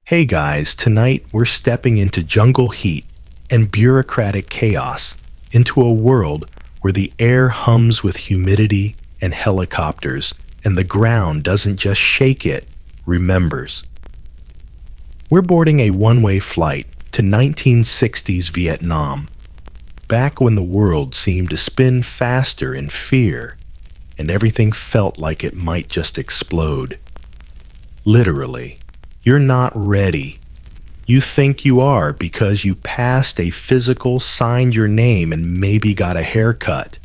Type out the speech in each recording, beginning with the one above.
Hey guys, tonight we're stepping into jungle heat and bureaucratic chaos, into a world where the air hums with humidity and helicopters, and the ground doesn't just shake, it remembers. We're boarding a one-way flight to 1960s Vietnam, back when the world seemed to spin faster in fear, and everything felt like it might just explode. Literally. You're not ready. You think you are because you passed a physical, signed your name, and maybe got a haircut.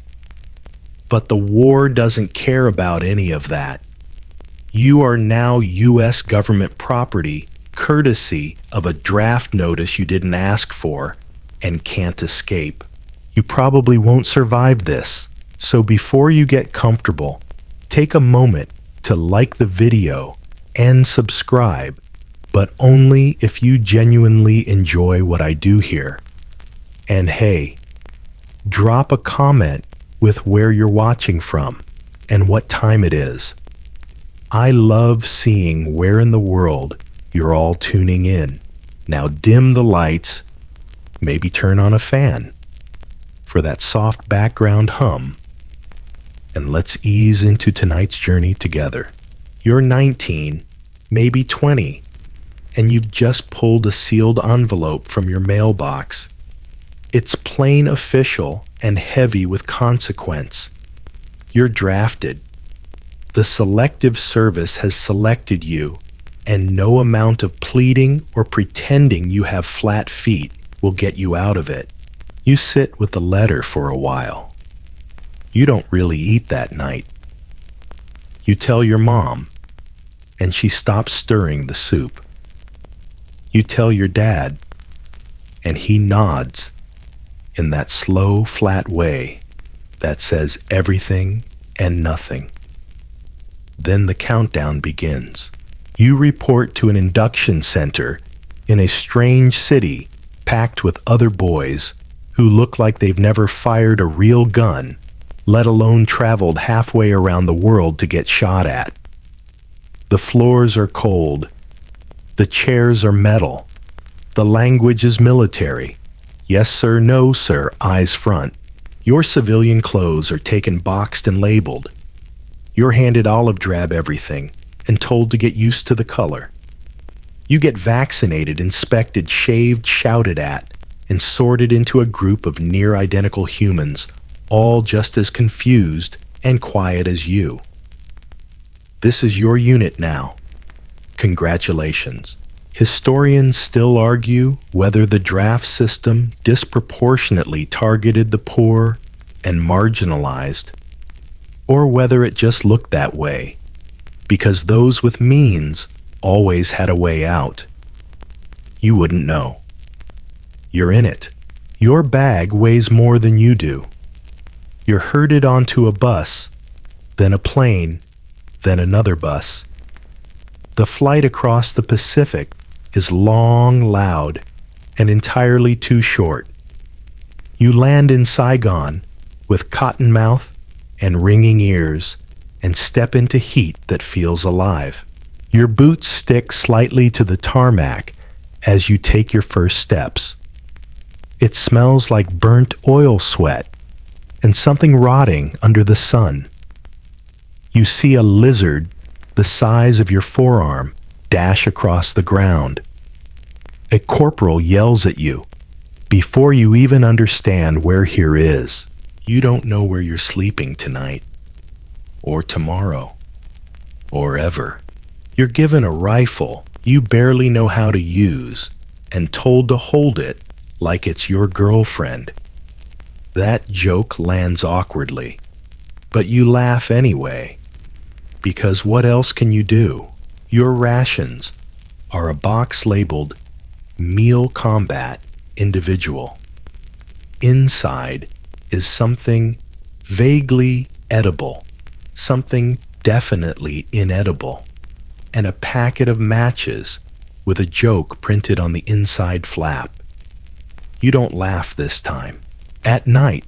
But the war doesn't care about any of that. You are now U.S. government property, courtesy of a draft notice you didn't ask for and can't escape. You probably won't survive this. So before you get comfortable, take a moment to like the video and subscribe, but only if you genuinely enjoy what I do here. And hey, drop a comment with where you're watching from and what time it is. I love seeing where in the world you're all tuning in. Now dim the lights, maybe turn on a fan for that soft background hum, and let's ease into tonight's journey together. You're 19, maybe 20, and you've just pulled a sealed envelope from your mailbox. It's plain official and heavy with consequence. You're drafted. The Selective Service has selected you, and no amount of pleading or pretending you have flat feet will get you out of it. You sit with the letter for a while. You don't really eat that night. You tell your mom, and she stops stirring the soup. You tell your dad, and he nods in that slow, flat way that says everything and nothing. Then the countdown begins. You report to an induction center in a strange city packed with other boys who look like they've never fired a real gun, let alone traveled halfway around the world to get shot at. The floors are cold. The chairs are metal. The language is military. Yes, sir, no, sir, eyes front. Your civilian clothes are taken boxed and labeled. You're handed olive drab everything and told to get used to the color. You get vaccinated, inspected, shaved, shouted at, and sorted into a group of near-identical humans, all just as confused and quiet as you. This is your unit now. Congratulations. Historians still argue whether the draft system disproportionately targeted the poor and marginalized, or whether it just looked that way, because those with means always had a way out. You wouldn't know. You're in it. Your bag weighs more than you do. You're herded onto a bus, then a plane, then another bus. The flight across the Pacific is long, loud, and entirely too short. You land in Saigon with cotton mouth and ringing ears and step into heat that feels alive. Your boots stick slightly to the tarmac as you take your first steps. It smells like burnt oil sweat and something rotting under the sun. You see a lizard the size of your forearm dash across the ground. A corporal yells at you before you even understand where here is. You don't know where you're sleeping tonight, or tomorrow, or ever. You're given a rifle you barely know how to use and told to hold it like it's your girlfriend. That joke lands awkwardly, but you laugh anyway. Because what else can you do? Your rations are a box labeled Meal Combat Individual. Inside is something vaguely edible, something definitely inedible, and a packet of matches with a joke printed on the inside flap. You don't laugh this time. At night,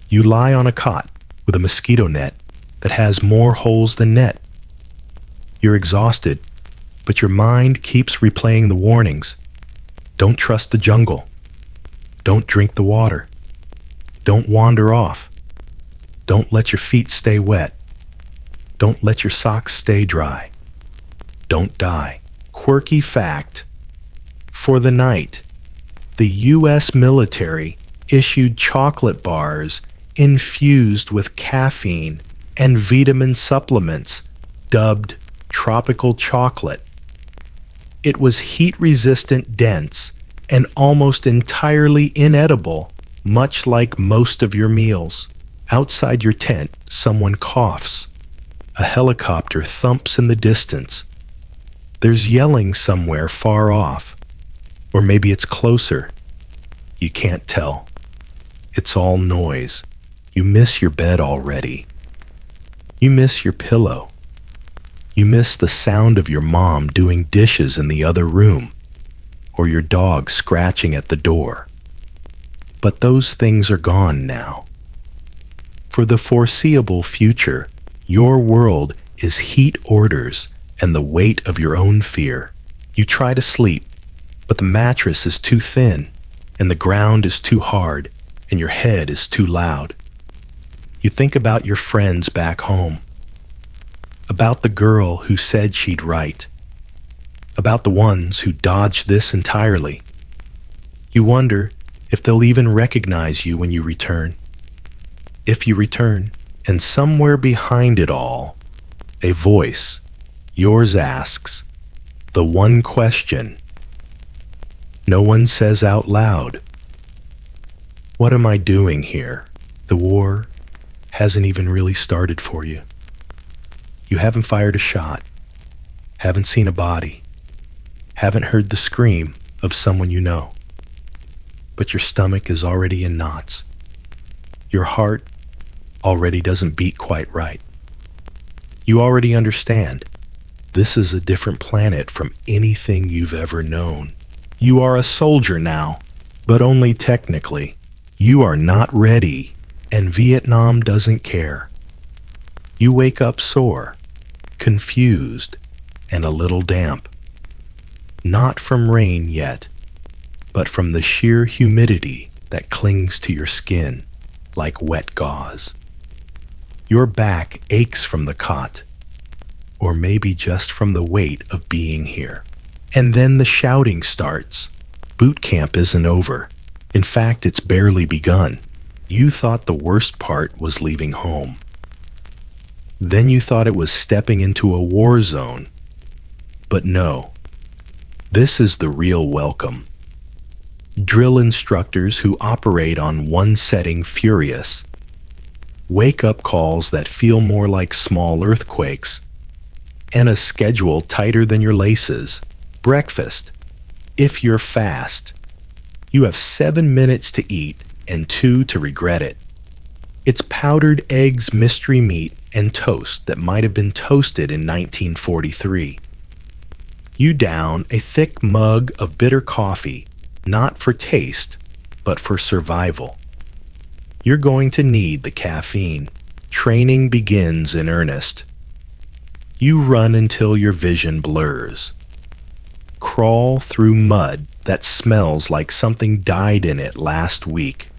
you lie on a cot with a mosquito net that has more holes than net. You're exhausted, But your mind keeps replaying the warnings. Don't trust the jungle. Don't drink the water. Don't wander off. Don't let your feet stay wet. Don't let your socks stay dry. Don't die. Quirky fact: for the night, the U.S. military issued chocolate bars infused with caffeine and vitamin supplements dubbed tropical chocolate. It was heat-resistant, dense, and almost entirely inedible, much like most of your meals. Outside your tent, someone coughs. A helicopter thumps in the distance. There's yelling somewhere far off. Or maybe it's closer. You can't tell. It's all noise. You miss your bed already. You miss your pillow. You miss the sound of your mom doing dishes in the other room, or your dog scratching at the door. But those things are gone now. For the foreseeable future, your world is heat orders and the weight of your own fear. You try to sleep, but the mattress is too thin, and the ground is too hard, and your head is too loud. You think about your friends back home, about the girl who said she'd write, about the ones who dodged this entirely. You wonder if they'll even recognize you when you return. If you return, and somewhere behind it all, a voice, yours, asks the one question no one says out loud: what am I doing here? The war hasn't even really started for you. You haven't fired a shot, haven't seen a body, haven't heard the scream of someone you know. But your stomach is already in knots. Your heart already doesn't beat quite right. You already understand. This is a different planet from anything you've ever known. You are a soldier now, but only technically. You are not ready, and Vietnam doesn't care. You wake up sore, confused, and a little damp. Not from rain yet, but from the sheer humidity that clings to your skin like wet gauze. Your back aches from the cot, or maybe just from the weight of being here. And then the shouting starts. Boot camp isn't over. In fact, it's barely begun. You thought the worst part was leaving home. Then you thought it was stepping into a war zone. But no, this is the real welcome. Drill instructors who operate on one setting furious. Wake-up calls that feel more like small earthquakes. And a schedule tighter than your laces. Breakfast, if you're fast. You have 7 minutes to eat and 2 to regret it. It's powdered eggs, mystery meat, and toast that might have been toasted in 1943. You down a thick mug of bitter coffee, not for taste, but for survival. You're going to need the caffeine. Training begins in earnest. You run until your vision blurs. Crawl through mud that smells like something died in it last week.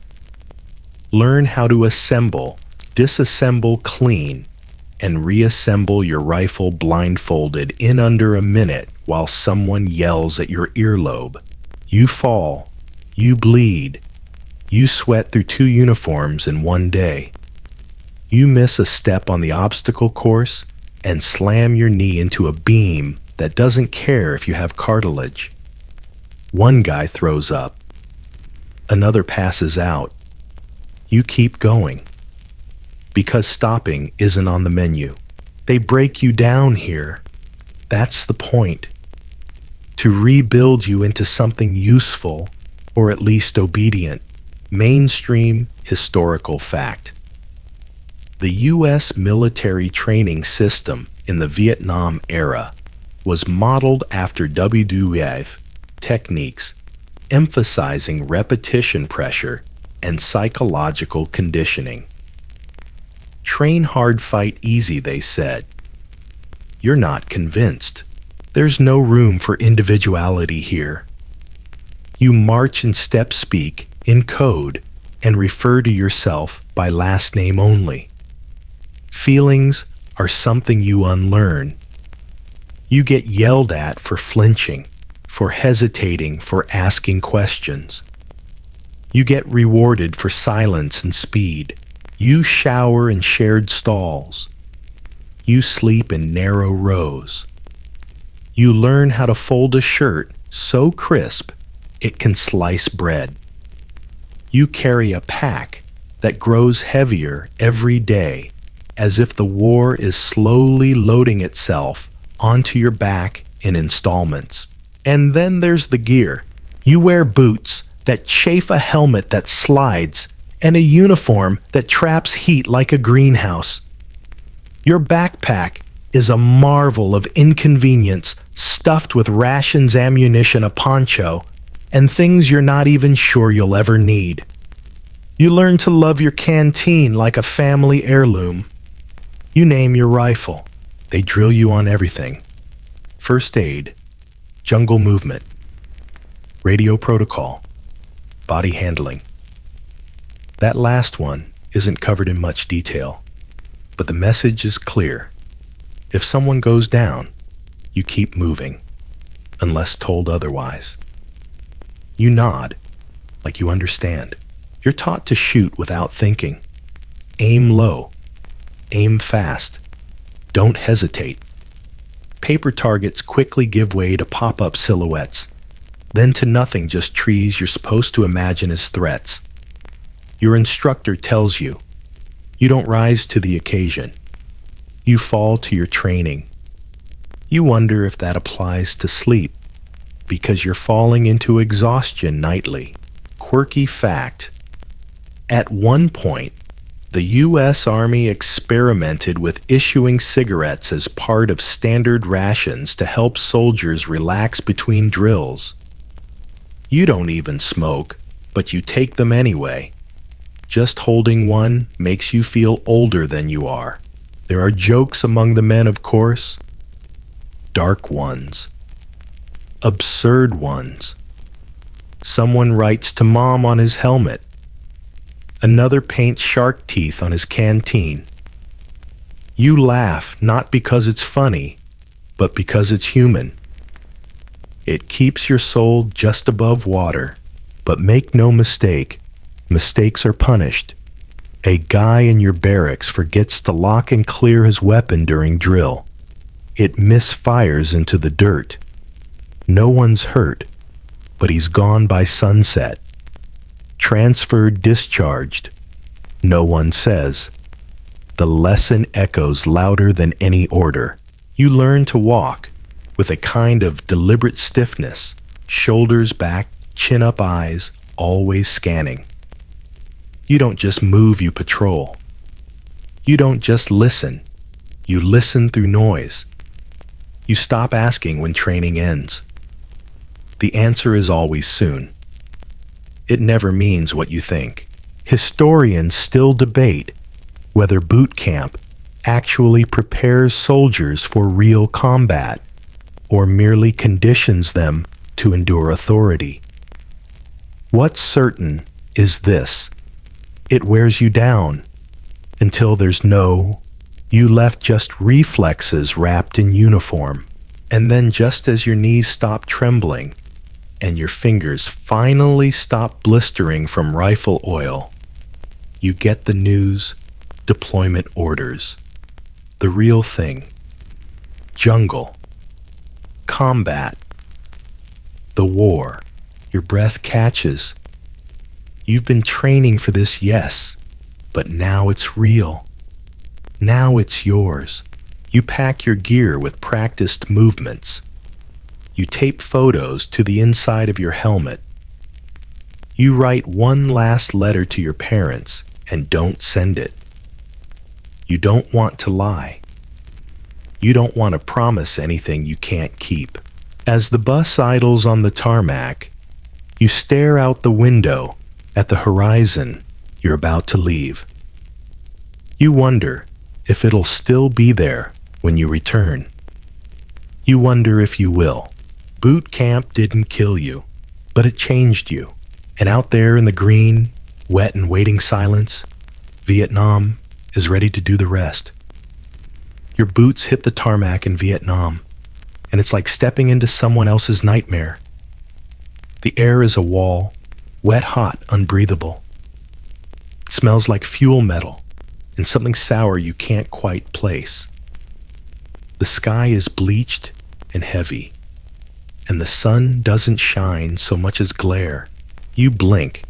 Learn how to assemble, disassemble, clean, and reassemble your rifle blindfolded in under a minute while someone yells at your earlobe. You fall, you bleed, you sweat through 2 uniforms in one day. You miss a step on the obstacle course and slam your knee into a beam that doesn't care if you have cartilage. One guy throws up. Another passes out. You keep going. Because stopping isn't on the menu. They break you down here. That's the point. To rebuild you into something useful, or at least obedient. Mainstream historical fact. The U.S. military training system in the Vietnam era was modeled after WWF techniques, emphasizing repetition pressure and psychological conditioning. Train hard, fight easy, they said. You're not convinced. There's no room for individuality here. You march in step speak, in code, and refer to yourself by last name only. Feelings are something you unlearn. You get yelled at for flinching, for hesitating, for asking questions. You get rewarded for silence and speed. You shower in shared stalls. You sleep in narrow rows. You learn how to fold a shirt so crisp it can slice bread. You carry a pack that grows heavier every day, as if the war is slowly loading itself onto your back in installments. And then there's the gear. You wear boots that chafe a helmet that slides and a uniform that traps heat like a greenhouse. Your backpack is a marvel of inconvenience stuffed with rations, ammunition, a poncho, and things you're not even sure you'll ever need. You learn to love your canteen like a family heirloom. You name your rifle. They drill you on everything. First aid, jungle movement, radio protocol, body handling. That last one isn't covered in much detail, but the message is clear. If someone goes down, you keep moving, unless told otherwise. You nod, like you understand. You're taught to shoot without thinking. Aim low. Aim fast. Don't hesitate. Paper targets quickly give way to pop-up silhouettes, then to nothing, just trees you're supposed to imagine as threats. Your instructor tells you. You don't rise to the occasion. You fall to your training. You wonder if that applies to sleep, because you're falling into exhaustion nightly. Quirky fact. At one point, the U.S. Army experimented with issuing cigarettes as part of standard rations to help soldiers relax between drills. You don't even smoke, but you take them anyway. Just holding one makes you feel older than you are. There are jokes among the men, of course. Dark ones. Absurd ones. Someone writes to mom on his helmet. Another paints shark teeth on his canteen. You laugh not because it's funny, but because it's human. It keeps your soul just above water, but make no mistake, mistakes are punished. A guy in your barracks forgets to lock and clear his weapon during drill. It misfires into the dirt. No one's hurt, but he's gone by sunset. Transferred, discharged. No one says. The lesson echoes louder than any order. You learn to walk with a kind of deliberate stiffness, shoulders back, chin up, eyes, always scanning. You don't just move, you patrol. You don't just listen. You listen through noise. You stop asking when training ends. The answer is always soon. It never means what you think. Historians still debate whether boot camp actually prepares soldiers for real combat or merely conditions them to endure authority. What's certain is this: it wears you down until there's you left just reflexes wrapped in uniform. And then just as your knees stop trembling and your fingers finally stop blistering from rifle oil, you get the news: deployment orders. The real thing. Jungle. Combat. The war. Your breath catches. You've been training for this, yes, but now it's real. Now it's yours. You pack your gear with practiced movements. You tape photos to the inside of your helmet. You write one last letter to your parents and don't send it. You don't want to lie. You don't want to promise anything you can't keep. As the bus idles on the tarmac, you stare out the window at the horizon you're about to leave. You wonder if it'll still be there when you return. You wonder if you will. Boot camp didn't kill you, but it changed you. And out there in the green, wet and waiting silence, Vietnam is ready to do the rest. Your boots hit the tarmac in Vietnam, and it's like stepping into someone else's nightmare. The air is a wall, wet, hot, unbreathable. It smells like fuel metal and something sour you can't quite place. The sky is bleached and heavy, and the sun doesn't shine so much as glare. You blink,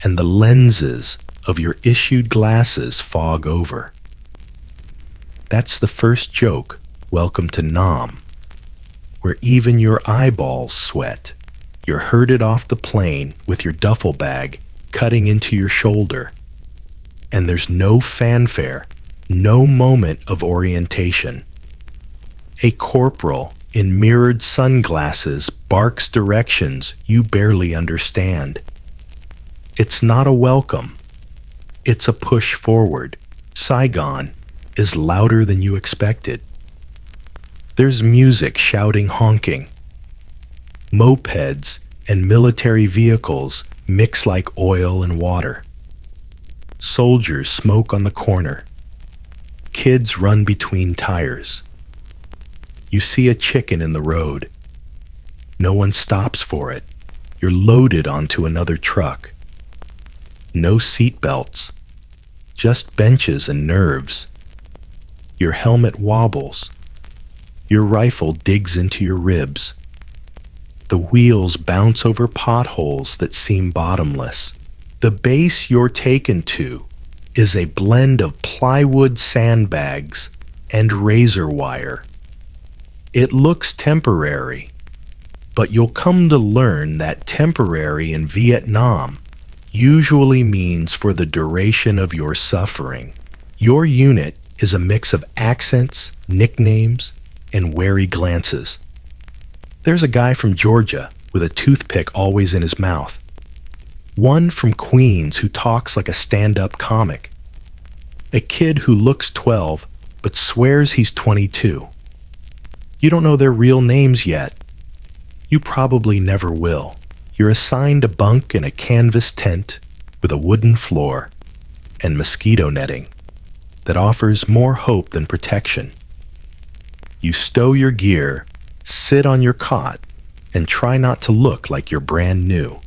and the lenses of your issued glasses fog over. That's the first joke, welcome to Nam, where even your eyeballs sweat. You're herded off the plane with your duffel bag cutting into your shoulder, and there's no fanfare, no moment of orientation. A corporal in mirrored sunglasses barks directions you barely understand. It's not a welcome. It's a push forward. Saigon is louder than you expected. There's music shouting, honking. Mopeds and military vehicles mix like oil and water. Soldiers smoke on the corner. Kids run between tires. You see a chicken in the road. No one stops for it. You're loaded onto another truck. No seat belts, just benches and nerves. Your helmet wobbles. Your rifle digs into your ribs. The wheels bounce over potholes that seem bottomless. The base you're taken to is a blend of plywood sandbags and razor wire. It looks temporary, but you'll come to learn that temporary in Vietnam usually means for the duration of your suffering. Your unit is a mix of accents, nicknames, and wary glances. There's a guy from Georgia with a toothpick always in his mouth. One from Queens who talks like a stand-up comic. A kid who looks 12 but swears he's 22. You don't know their real names yet. You probably never will. You're assigned a bunk in a canvas tent with a wooden floor and mosquito netting that offers more hope than protection. You stow your gear, sit on your cot, and try not to look like you're brand new.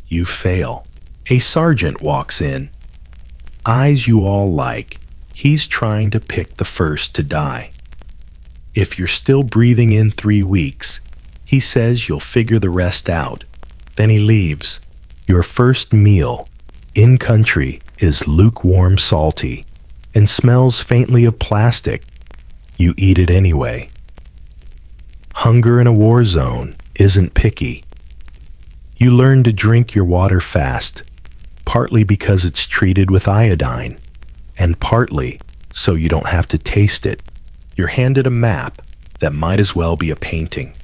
You fail. A sergeant walks in. Eyes you all like. He's trying to pick the first to die. If you're still breathing in 3 weeks, he says you'll figure the rest out. Then he leaves. Your first meal, in country, is lukewarm salty and smells faintly of plastic. You eat it anyway. Hunger in a war zone isn't picky. You learn to drink your water fast, partly because it's treated with iodine, and partly so you don't have to taste it. You're handed a map that might as well be a painting.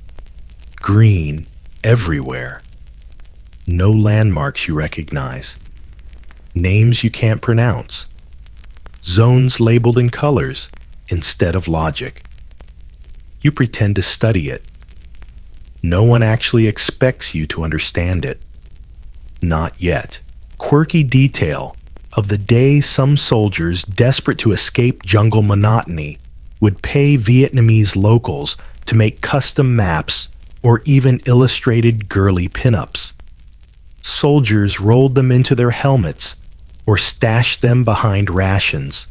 Green everywhere. No landmarks you recognize. Names you can't pronounce. Zones labeled in colors instead of logic. You pretend to study it. No one actually expects you to understand it. Not yet. Quirky detail of the day some soldiers, desperate to escape jungle monotony, would pay Vietnamese locals to make custom maps or even illustrated girly pinups. Soldiers rolled them into their helmets or stashed them behind rations.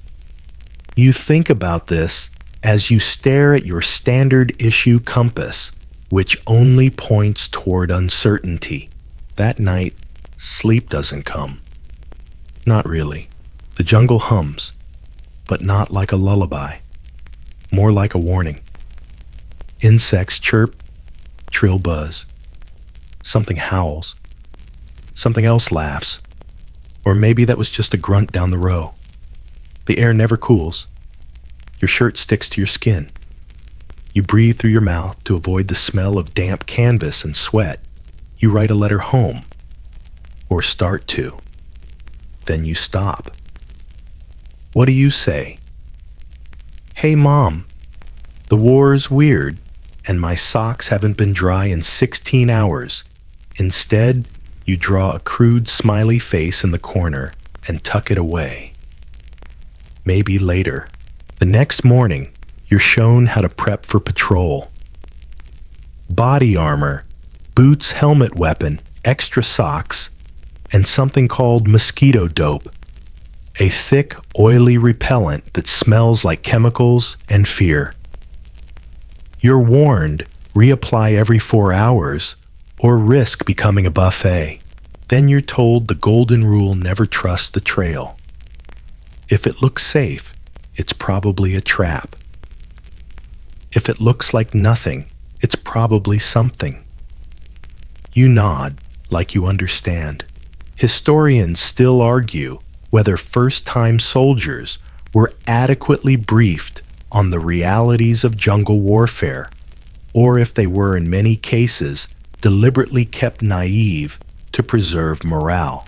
You think about this as you stare at your standard issue compass, which only points toward uncertainty. That night, sleep doesn't come. Not really. The jungle hums, but not like a lullaby. More like a warning. Insects chirp, trill buzz. Something howls. Something else laughs. Or maybe that was just a grunt down the row. The air never cools. Your shirt sticks to your skin. You breathe through your mouth to avoid the smell of damp canvas and sweat. You write a letter home. Or start to. Then you stop. What do you say? Hey, Mom. The war's weird, and my socks haven't been dry in 16 hours. Instead, you draw a crude smiley face in the corner and tuck it away. Maybe later. The next morning, you're shown how to prep for patrol. Body armor, boots, helmet, weapon, extra socks, and something called mosquito dope, a thick, oily repellent that smells like chemicals and fear. You're warned, reapply every 4 hours or risk becoming a buffet. Then you're told the golden rule: never trust the trail. If it looks safe, it's probably a trap. If it looks like nothing, it's probably something. You nod like you understand. Historians still argue whether first-time soldiers were adequately briefed on the realities of jungle warfare, or if they were in many cases deliberately kept naive to preserve morale.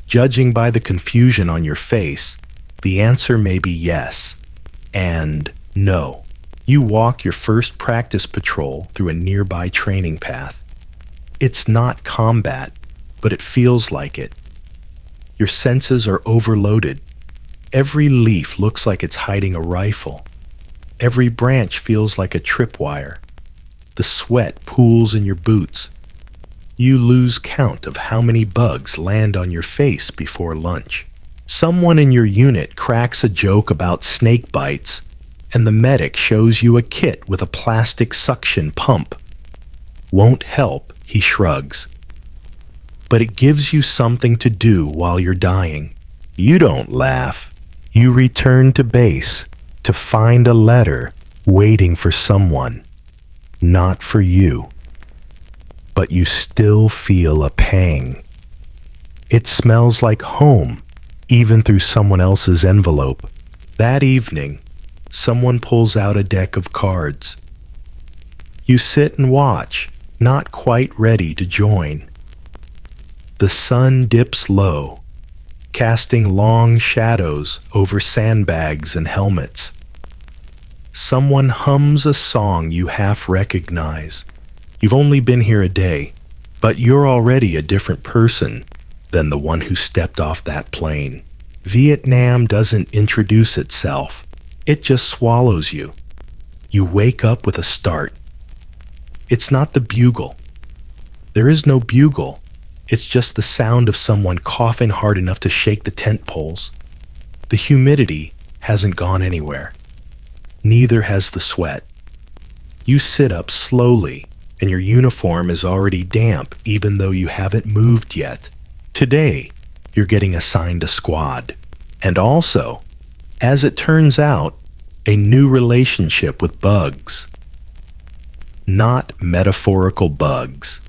Judging by the confusion on your face, the answer may be yes and no. You walk your first practice patrol through a nearby training path. It's not combat, but it feels like it. Your senses are overloaded. Every leaf looks like it's hiding a rifle. Every branch feels like a tripwire. The sweat pools in your boots. You lose count of how many bugs land on your face before lunch. Someone in your unit cracks a joke about snake bites, and the medic shows you a kit with a plastic suction pump. Won't help, he shrugs. But it gives you something to do while you're dying. You don't laugh. You return to base to find a letter waiting for someone. Not for you. But you still feel a pang. It smells like home, even through someone else's envelope. That evening, someone pulls out a deck of cards. You sit and watch, not quite ready to join. The sun dips low, casting long shadows over sandbags and helmets. Someone hums a song you half recognize. You've only been here a day, but you're already a different person than the one who stepped off that plane. Vietnam doesn't introduce itself. It just swallows you. You wake up with a start. It's not the bugle. There is no bugle. It's just the sound of someone coughing hard enough to shake the tent poles. The humidity hasn't gone anywhere. Neither has the sweat. You sit up slowly, and your uniform is already damp even though you haven't moved yet. Today, you're getting assigned a squad. And also, as it turns out, a new relationship with bugs. Not metaphorical bugs.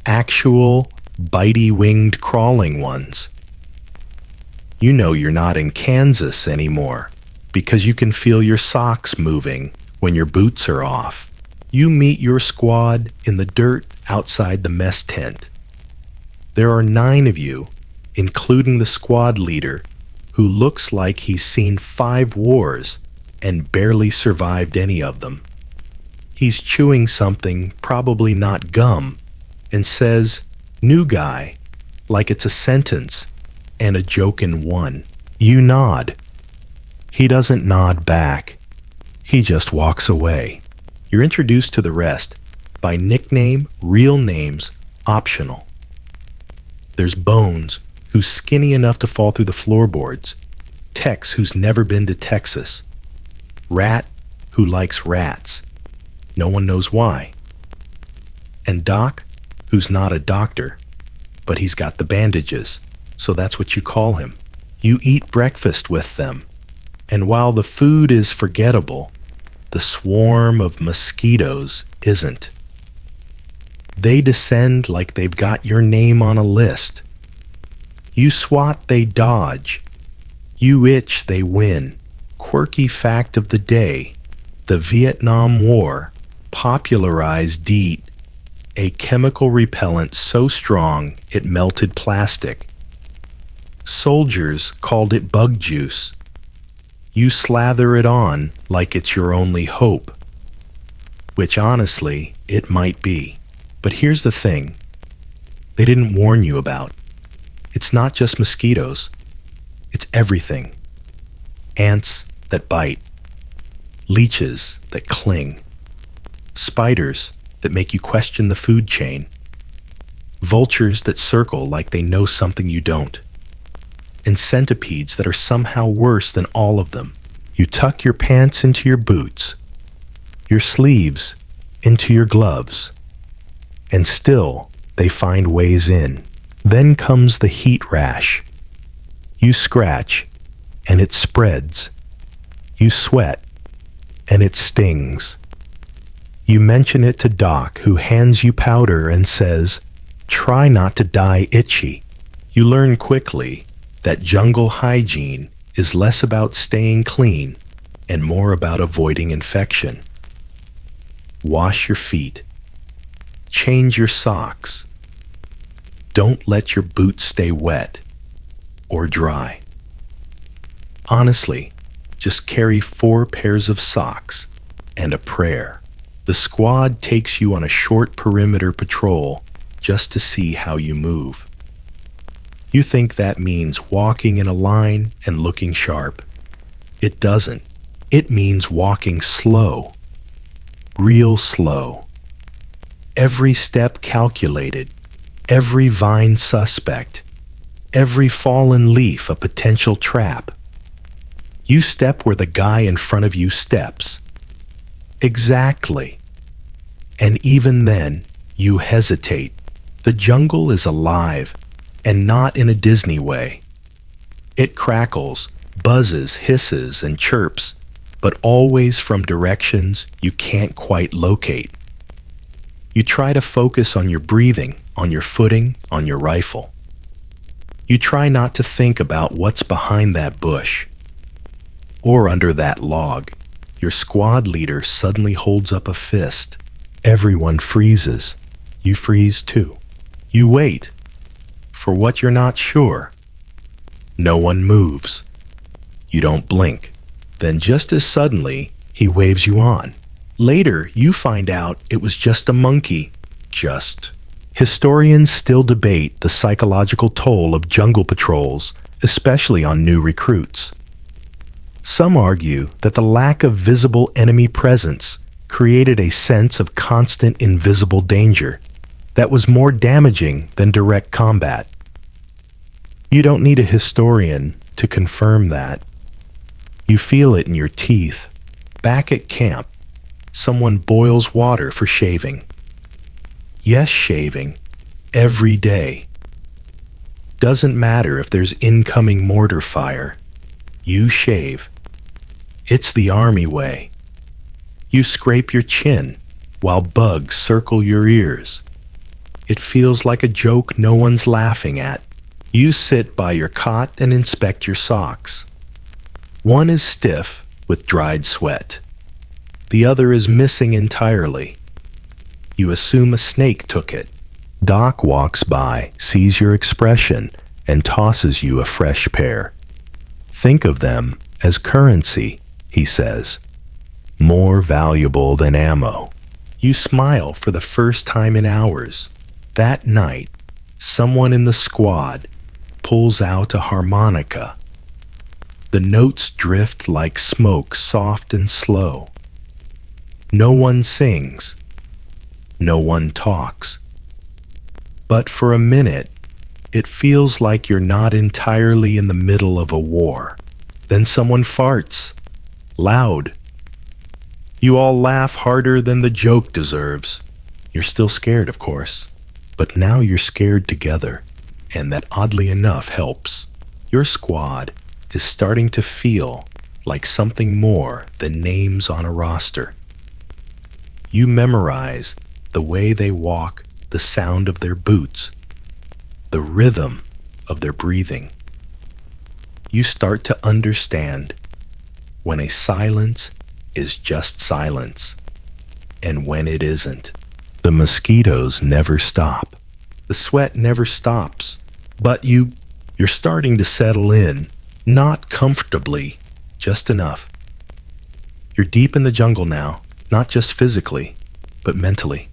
Actual, bitey-winged crawling ones. You know you're not in Kansas anymore because you can feel your socks moving when your boots are off. You meet your squad in the dirt outside the mess tent. There are 9 of you, including the squad leader, who looks like he's seen 5 wars and barely survived any of them. He's chewing something, probably not gum, and says, "New guy," like it's a sentence and a joke in one. You nod. He doesn't nod back. He just walks away. You're introduced to the rest by nickname, real names, optional. There's Bones, who's skinny enough to fall through the floorboards. Tex, who's never been to Texas. Rat, who likes rats. No one knows why. And Doc, who's not a doctor, but he's got the bandages, so that's what you call him. You eat breakfast with them, and while the food is forgettable, the swarm of mosquitoes isn't. They descend like they've got your name on a list. You swat, they dodge. You itch, they win. Quirky fact of the day: the Vietnam War popularized DEET, a chemical repellent so strong it melted plastic. Soldiers called it bug juice. You slather it on like it's your only hope, which honestly, it might be. But here's the thing they didn't warn you about. It's not just mosquitoes, it's everything. Ants that bite, leeches that cling, spiders that make you question the food chain, vultures that circle like they know something you don't, and centipedes that are somehow worse than all of them. You tuck your pants into your boots, your sleeves into your gloves, and still they find ways in. Then comes the heat rash. You scratch, and it spreads. You sweat, and it stings. You mention it to Doc, who hands you powder and says, "Try not to die itchy." You learn quickly that jungle hygiene is less about staying clean and more about avoiding infection. Wash your feet. Change your socks. Don't let your boots stay wet or dry. Honestly, just carry 4 pairs of socks and a prayer. The squad takes you on a short perimeter patrol just to see how you move. You think that means walking in a line and looking sharp. It doesn't. It means walking slow, real slow. Every step calculated, every vine suspect, every fallen leaf a potential trap. You step where the guy in front of you steps. Exactly. And even then, you hesitate. The jungle is alive, and not in a Disney way. It crackles, buzzes, hisses, and chirps, but always from directions you can't quite locate. You try to focus on your breathing, on your footing, on your rifle. You try not to think about what's behind that bush or under that log. Your squad leader suddenly holds up a fist. Everyone freezes. You freeze too. You wait for what you're not sure. No one moves. You don't blink. Then just as suddenly, he waves you on. Later, you find out it was just a monkey. Just. Historians still debate the psychological toll of jungle patrols, especially on new recruits. Some argue that the lack of visible enemy presence created a sense of constant invisible danger that was more damaging than direct combat. You don't need a historian to confirm that. You feel it in your teeth. Back at camp, someone boils water for shaving. Yes, shaving. Every day. Doesn't matter if there's incoming mortar fire. You shave. It's the army way. You scrape your chin while bugs circle your ears. It feels like a joke no one's laughing at. You sit by your cot and inspect your socks. One is stiff with dried sweat. The other is missing entirely. You assume a snake took it. Doc walks by, sees your expression, and tosses you a fresh pair. Think of them as currency, he says. More valuable than ammo. You smile for the first time in hours. That night, someone in the squad pulls out a harmonica. The notes drift like smoke, soft and slow. No one sings. No one talks. But for a minute, it feels like you're not entirely in the middle of a war. Then someone farts. Loud. You all laugh harder than the joke deserves. You're still scared, of course. But now you're scared together, and that oddly enough helps. Your squad is starting to feel like something more than names on a roster. You memorize the way they walk, the sound of their boots, the rhythm of their breathing. You start to understand when a silence is just silence, and when it isn't. The mosquitoes never stop. The sweat never stops. But you're starting to settle in, not comfortably, just enough. You're deep in the jungle now, not just physically, but mentally.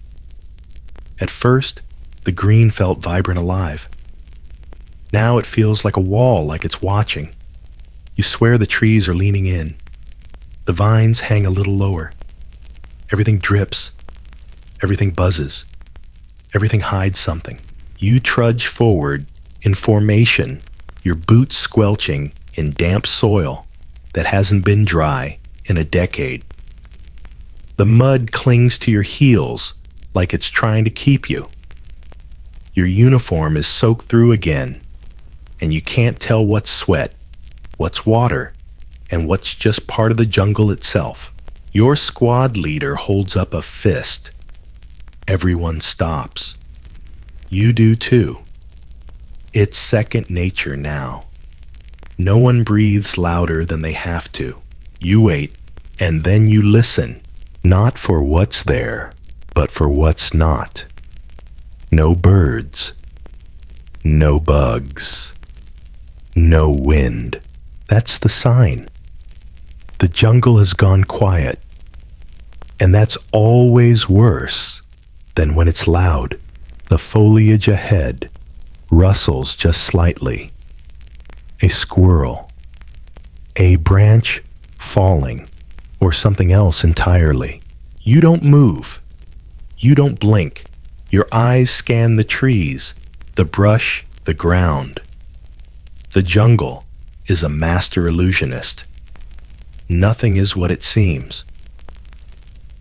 At first, the green felt vibrant alive. Now it feels like a wall, like it's watching. You swear the trees are leaning in. The vines hang a little lower. Everything drips. Everything buzzes. Everything hides something. You trudge forward in formation, your boots squelching in damp soil that hasn't been dry in a decade. The mud clings to your heels like it's trying to keep you. Your uniform is soaked through again, and you can't tell what's sweat, what's water, and what's just part of the jungle itself. Your squad leader holds up a fist. Everyone stops. You do too. It's second nature now. No one breathes louder than they have to. You wait, and then you listen, not for what's there, but for what's not. No birds. No bugs. No wind. That's the sign. The jungle has gone quiet, and that's always worse than when it's loud. The foliage ahead rustles just slightly. A squirrel, a branch falling, or something else entirely. You don't move. You don't blink. Your eyes scan the trees, the brush, the ground. The jungle is a master illusionist. Nothing is what it seems.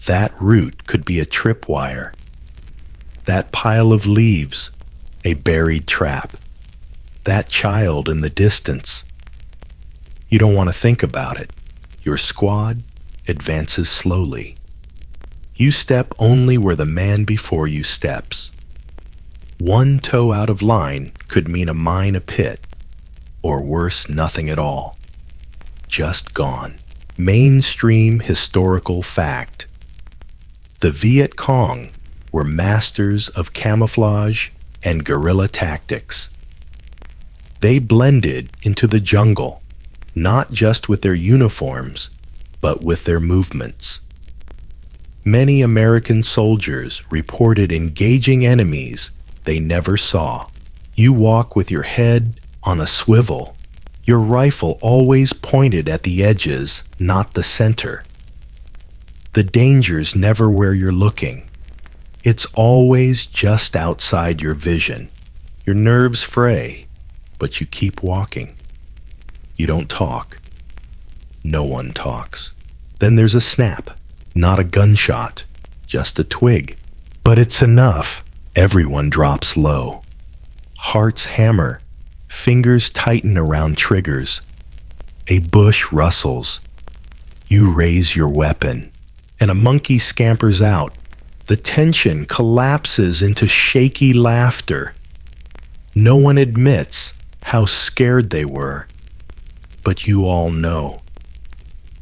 That root could be a tripwire. That pile of leaves, a buried trap. That child in the distance. You don't want to think about it. Your squad advances slowly. You step only where the man before you steps. One toe out of line could mean a mine a pit, or worse, nothing at all. Just gone. Mainstream historical fact. The Viet Cong were masters of camouflage and guerrilla tactics. They blended into the jungle, not just with their uniforms, but with their movements. Many American soldiers reported engaging enemies they never saw. You walk with your head on a swivel, your rifle always pointed at the edges, not the center. The danger's never where you're looking. It's always just outside your vision. Your nerves fray, but you keep walking. You don't talk. No one talks. Then there's a snap, not a gunshot, just a twig. But it's enough. Everyone drops low. Hearts hammer, fingers tighten around triggers. A bush rustles. You raise your weapon, and a monkey scampers out. The tension collapses into shaky laughter. No one admits how scared they were, but you all know.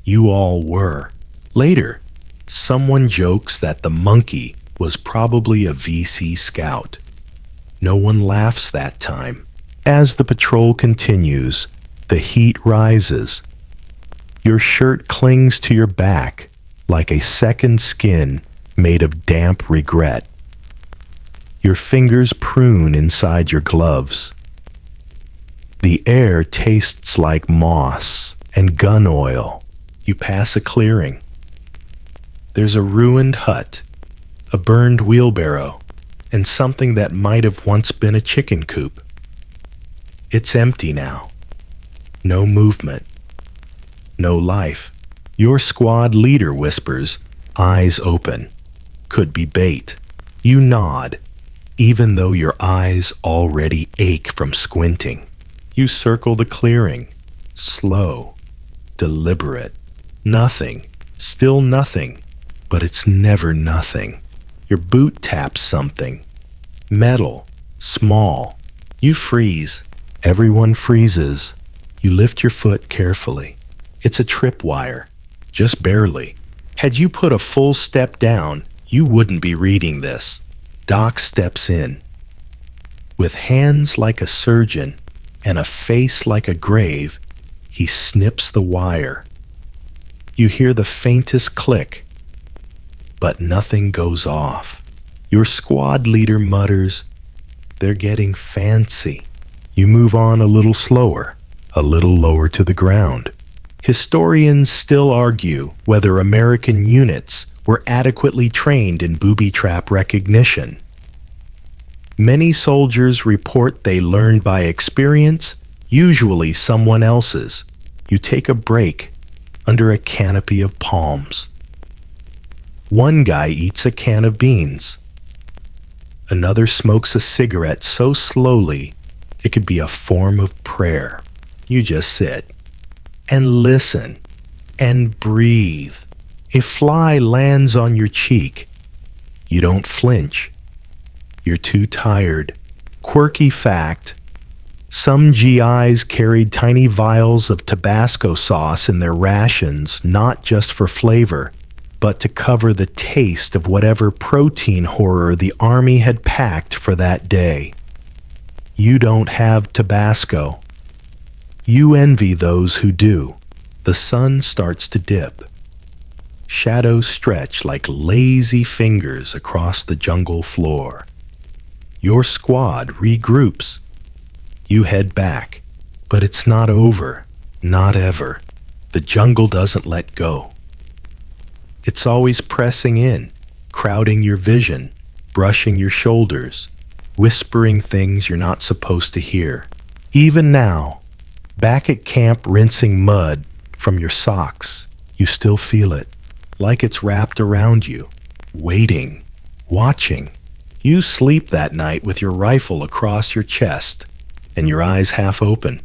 You all were. Later, someone jokes that the monkey was probably a VC scout. No one laughs that time. As the patrol continues, the heat rises. Your shirt clings to your back like a second skin made of damp regret. Your fingers prune inside your gloves. The air tastes like moss and gun oil. You pass a clearing. There's a ruined hut, a burned wheelbarrow, and something that might have once been a chicken coop. It's empty now. No movement. No life. Your squad leader whispers, eyes open. Could be bait. You nod, even though your eyes already ache from squinting. You circle the clearing, slow, deliberate. Nothing, still nothing, but it's never nothing. Your boot taps something. Metal, small. You freeze. Everyone freezes. You lift your foot carefully. It's a tripwire, just barely. Had you put a full step down, you wouldn't be reading this. Doc steps in. With hands like a surgeon and a face like a grave, he snips the wire. You hear the faintest click, but nothing goes off. Your squad leader mutters, "They're getting fancy." You move on a little slower, a little lower to the ground. Historians still argue whether American units were adequately trained in booby trap recognition. Many soldiers report they learned by experience, usually someone else's. You take a break under a canopy of palms. One guy eats a can of beans. Another smokes a cigarette so slowly it could be a form of prayer. You just sit and listen and breathe. A fly lands on your cheek. You don't flinch. You're too tired. Quirky fact: some GIs carried tiny vials of Tabasco sauce in their rations, not just for flavor, but to cover the taste of whatever protein horror the Army had packed for that day. You don't have Tabasco. You envy those who do. The sun starts to dip. Shadows stretch like lazy fingers across the jungle floor. Your squad regroups. You head back, but it's not over, not ever. The jungle doesn't let go. It's always pressing in, crowding your vision, brushing your shoulders, whispering things you're not supposed to hear. Even now, back at camp rinsing mud from your socks, you still feel it, like it's wrapped around you, waiting, watching. You sleep that night with your rifle across your chest and your eyes half open,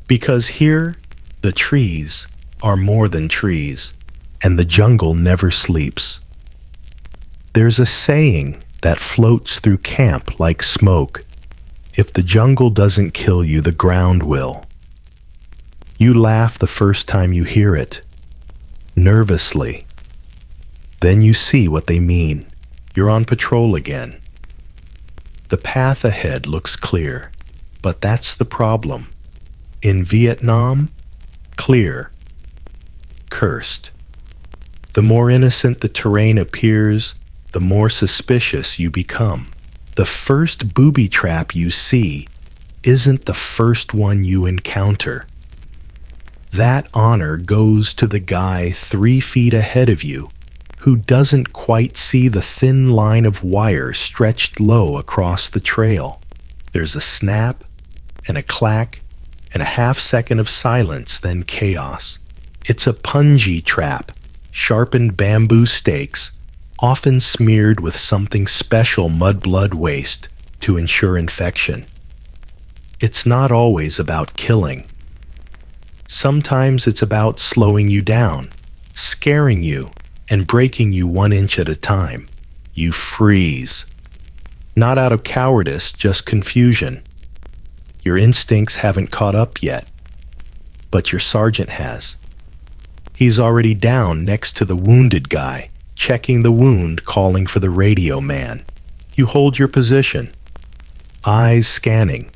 because here, the trees are more than trees, and the jungle never sleeps. There's a saying that floats through camp like smoke: if the jungle doesn't kill you, the ground will. You laugh the first time you hear it, nervously. Then you see what they mean. You're on patrol again. The path ahead looks clear, but that's the problem. In Vietnam, clear, cursed. The more innocent the terrain appears, the more suspicious you become. The first booby trap you see isn't the first one you encounter. That honor goes to the guy 3 feet ahead of you, who doesn't quite see the thin line of wire stretched low across the trail. There's a snap and a clack and a half-second of silence, then chaos. It's a punji trap, sharpened bamboo stakes, often smeared with something special mudblood waste to ensure infection. It's not always about killing. Sometimes it's about slowing you down, scaring you, and breaking you 1 inch at a time. You freeze. Not out of cowardice, just confusion. Your instincts haven't caught up yet, but your sergeant has. He's already down next to the wounded guy, checking the wound, calling for the radio man. You hold your position, eyes scanning,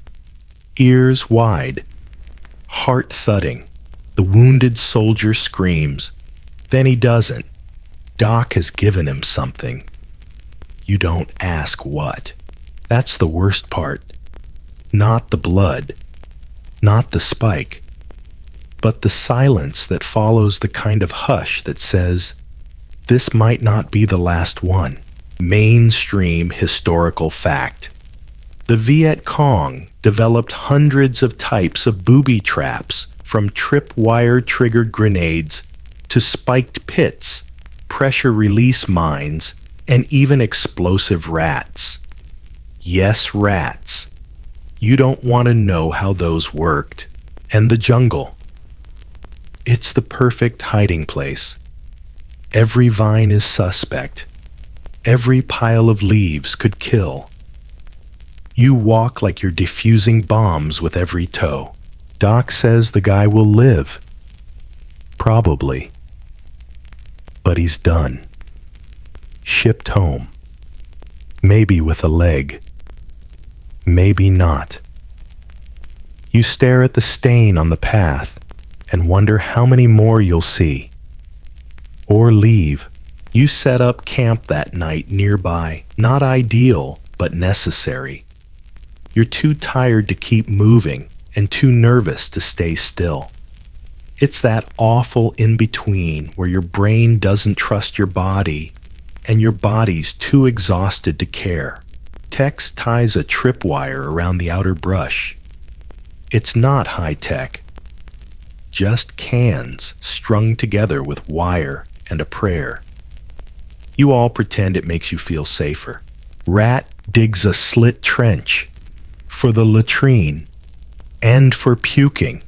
ears wide, heart thudding. The wounded soldier screams. Then he doesn't. Doc has given him something. You don't ask what. That's the worst part. Not the blood, not the spike, but the silence that follows, the kind of hush that says, this might not be the last one. Mainstream historical fact. The Viet Cong developed hundreds of types of booby traps, from tripwire-triggered grenades to spiked pits, pressure release mines, and even explosive rats. Yes, rats. You don't want to know how those worked. And the jungle. It's the perfect hiding place. Every vine is suspect. Every pile of leaves could kill. You walk like you're defusing bombs with every toe. Doc says the guy will live. Probably. But he's done. Shipped home. Maybe with a leg. Maybe not. You stare at the stain on the path and wonder how many more you'll see. or leave. You set up camp that night nearby, not ideal, but necessary. You're too tired to keep moving and too nervous to stay still. It's that awful in-between where your brain doesn't trust your body and your body's too exhausted to care. Tex ties a tripwire around the outer brush. It's not high-tech. Just cans strung together with wire and a prayer. You all pretend it makes you feel safer. Rat digs a slit trench for the latrine and for puking.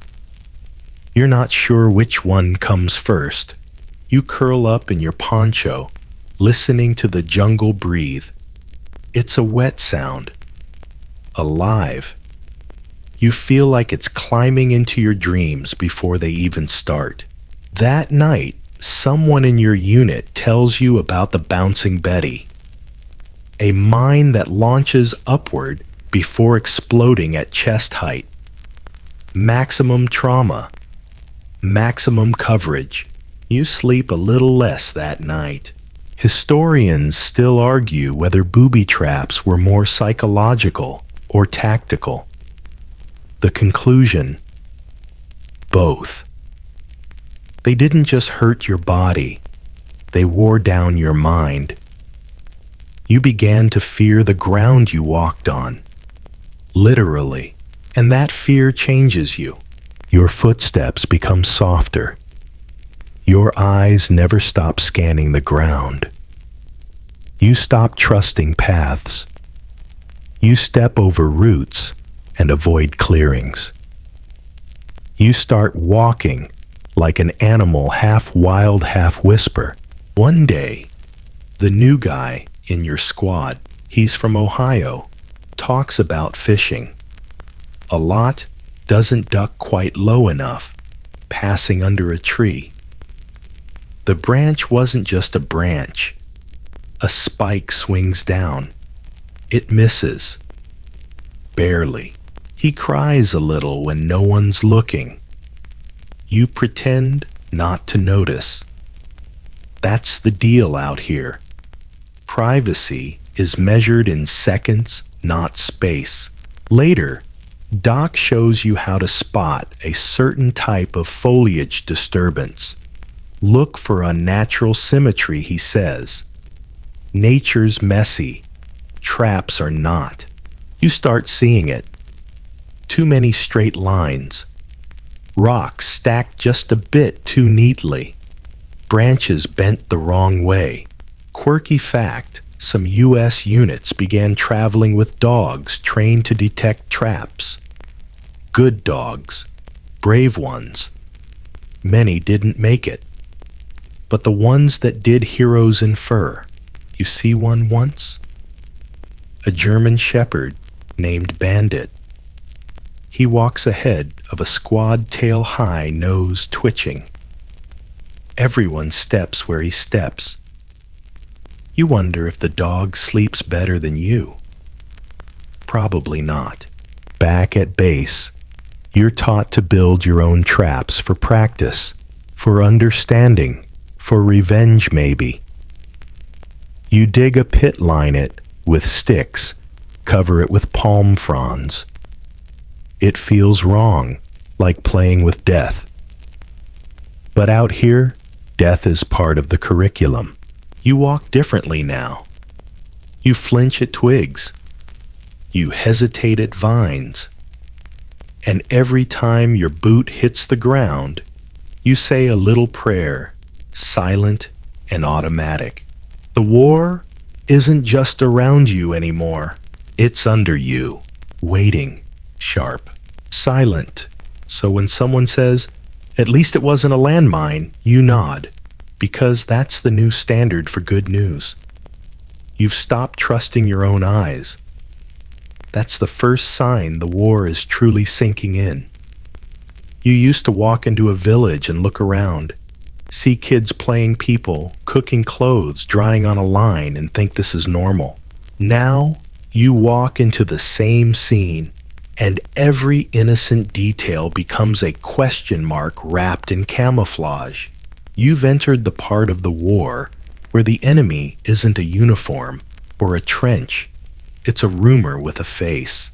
You're not sure which one comes first. You curl up in your poncho, listening to the jungle breathe. It's a wet sound. Alive. You feel like it's climbing into your dreams before they even start. That night, someone in your unit tells you about the Bouncing Betty, a mine that launches upward before exploding at chest height. Maximum trauma, maximum coverage. You sleep a little less that night. Historians still argue whether booby traps were more psychological or tactical. The conclusion: both. They didn't just hurt your body, they wore down your mind. You began to fear the ground you walked on, literally, and that fear changes you. Your footsteps become softer. Your eyes never stop scanning the ground. You stop trusting paths. You step over roots and avoid clearings. You start walking like an animal, half wild, half whisper. One day, the new guy in your squad, he's from Ohio, talks about fishing. A lot, doesn't duck quite low enough, passing under a tree. The branch wasn't just a branch. A spike swings down. It misses. Barely. He cries a little when no one's looking. You pretend not to notice. That's the deal out here. Privacy is measured in seconds, not space. Later, Doc shows you how to spot a certain type of foliage disturbance. Look for unnatural symmetry, he says. Nature's messy. Traps are not. You start seeing it. Too many straight lines. Rocks stacked just a bit too neatly. Branches bent the wrong way. Quirky fact, some U.S. units began traveling with dogs trained to detect traps. Good dogs. Brave ones. Many didn't make it. But the ones that did, heroes in fur. You see one once? A German shepherd named Bandit. He walks ahead of a squad, tail high, nose twitching. Everyone steps where he steps. You wonder if the dog sleeps better than you. Probably not. Back at base, you're taught to build your own traps for practice, for understanding, for revenge maybe. You dig a pit, line it with sticks, cover it with palm fronds. It feels wrong, like playing with death. But out here, death is part of the curriculum. You walk differently now. You flinch at twigs. You hesitate at vines. And every time your boot hits the ground, you say a little prayer, silent and automatic. The war isn't just around you anymore. It's under you, waiting, sharp, silent. So when someone says, "At least it wasn't a landmine," you nod, because that's the new standard for good news. You've stopped trusting your own eyes. That's the first sign the war is truly sinking in. You used to walk into a village and look around, see kids playing people, cooking clothes, drying on a line, and think this is normal. Now, you walk into the same scene, and every innocent detail becomes a question mark wrapped in camouflage. You've entered the part of the war where the enemy isn't a uniform or a trench, it's a rumor with a face.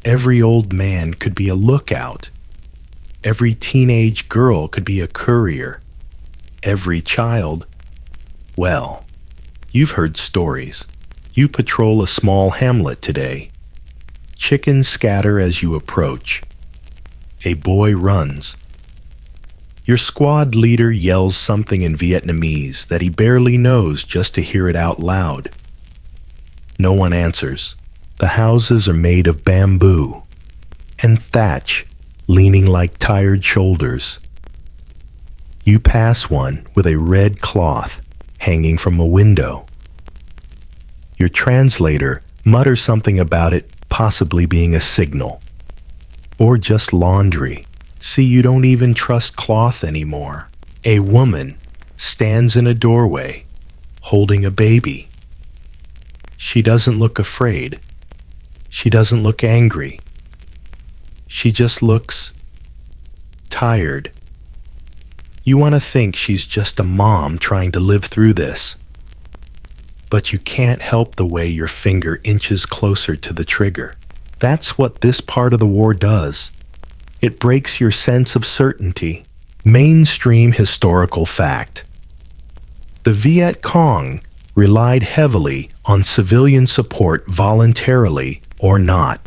Every old man could be a lookout. Every teenage girl could be a courier. Every child, well, you've heard stories. You patrol a small hamlet today. Chickens scatter as you approach. A boy runs. Your squad leader yells something in Vietnamese that he barely knows just to hear it out loud. No one answers. The houses are made of bamboo and thatch, leaning like tired shoulders. You pass one with a red cloth hanging from a window. Your translator mutters something about it possibly being a signal. Or just laundry. See, you don't even trust cloth anymore. A woman stands in a doorway, holding a baby. She doesn't look afraid. She doesn't look angry. She just looks tired. You want to think she's just a mom trying to live through this. But you can't help the way your finger inches closer to the trigger. That's what this part of the war does. It breaks your sense of certainty. Mainstream historical fact. The Viet Cong relied heavily on civilian support voluntarily or not.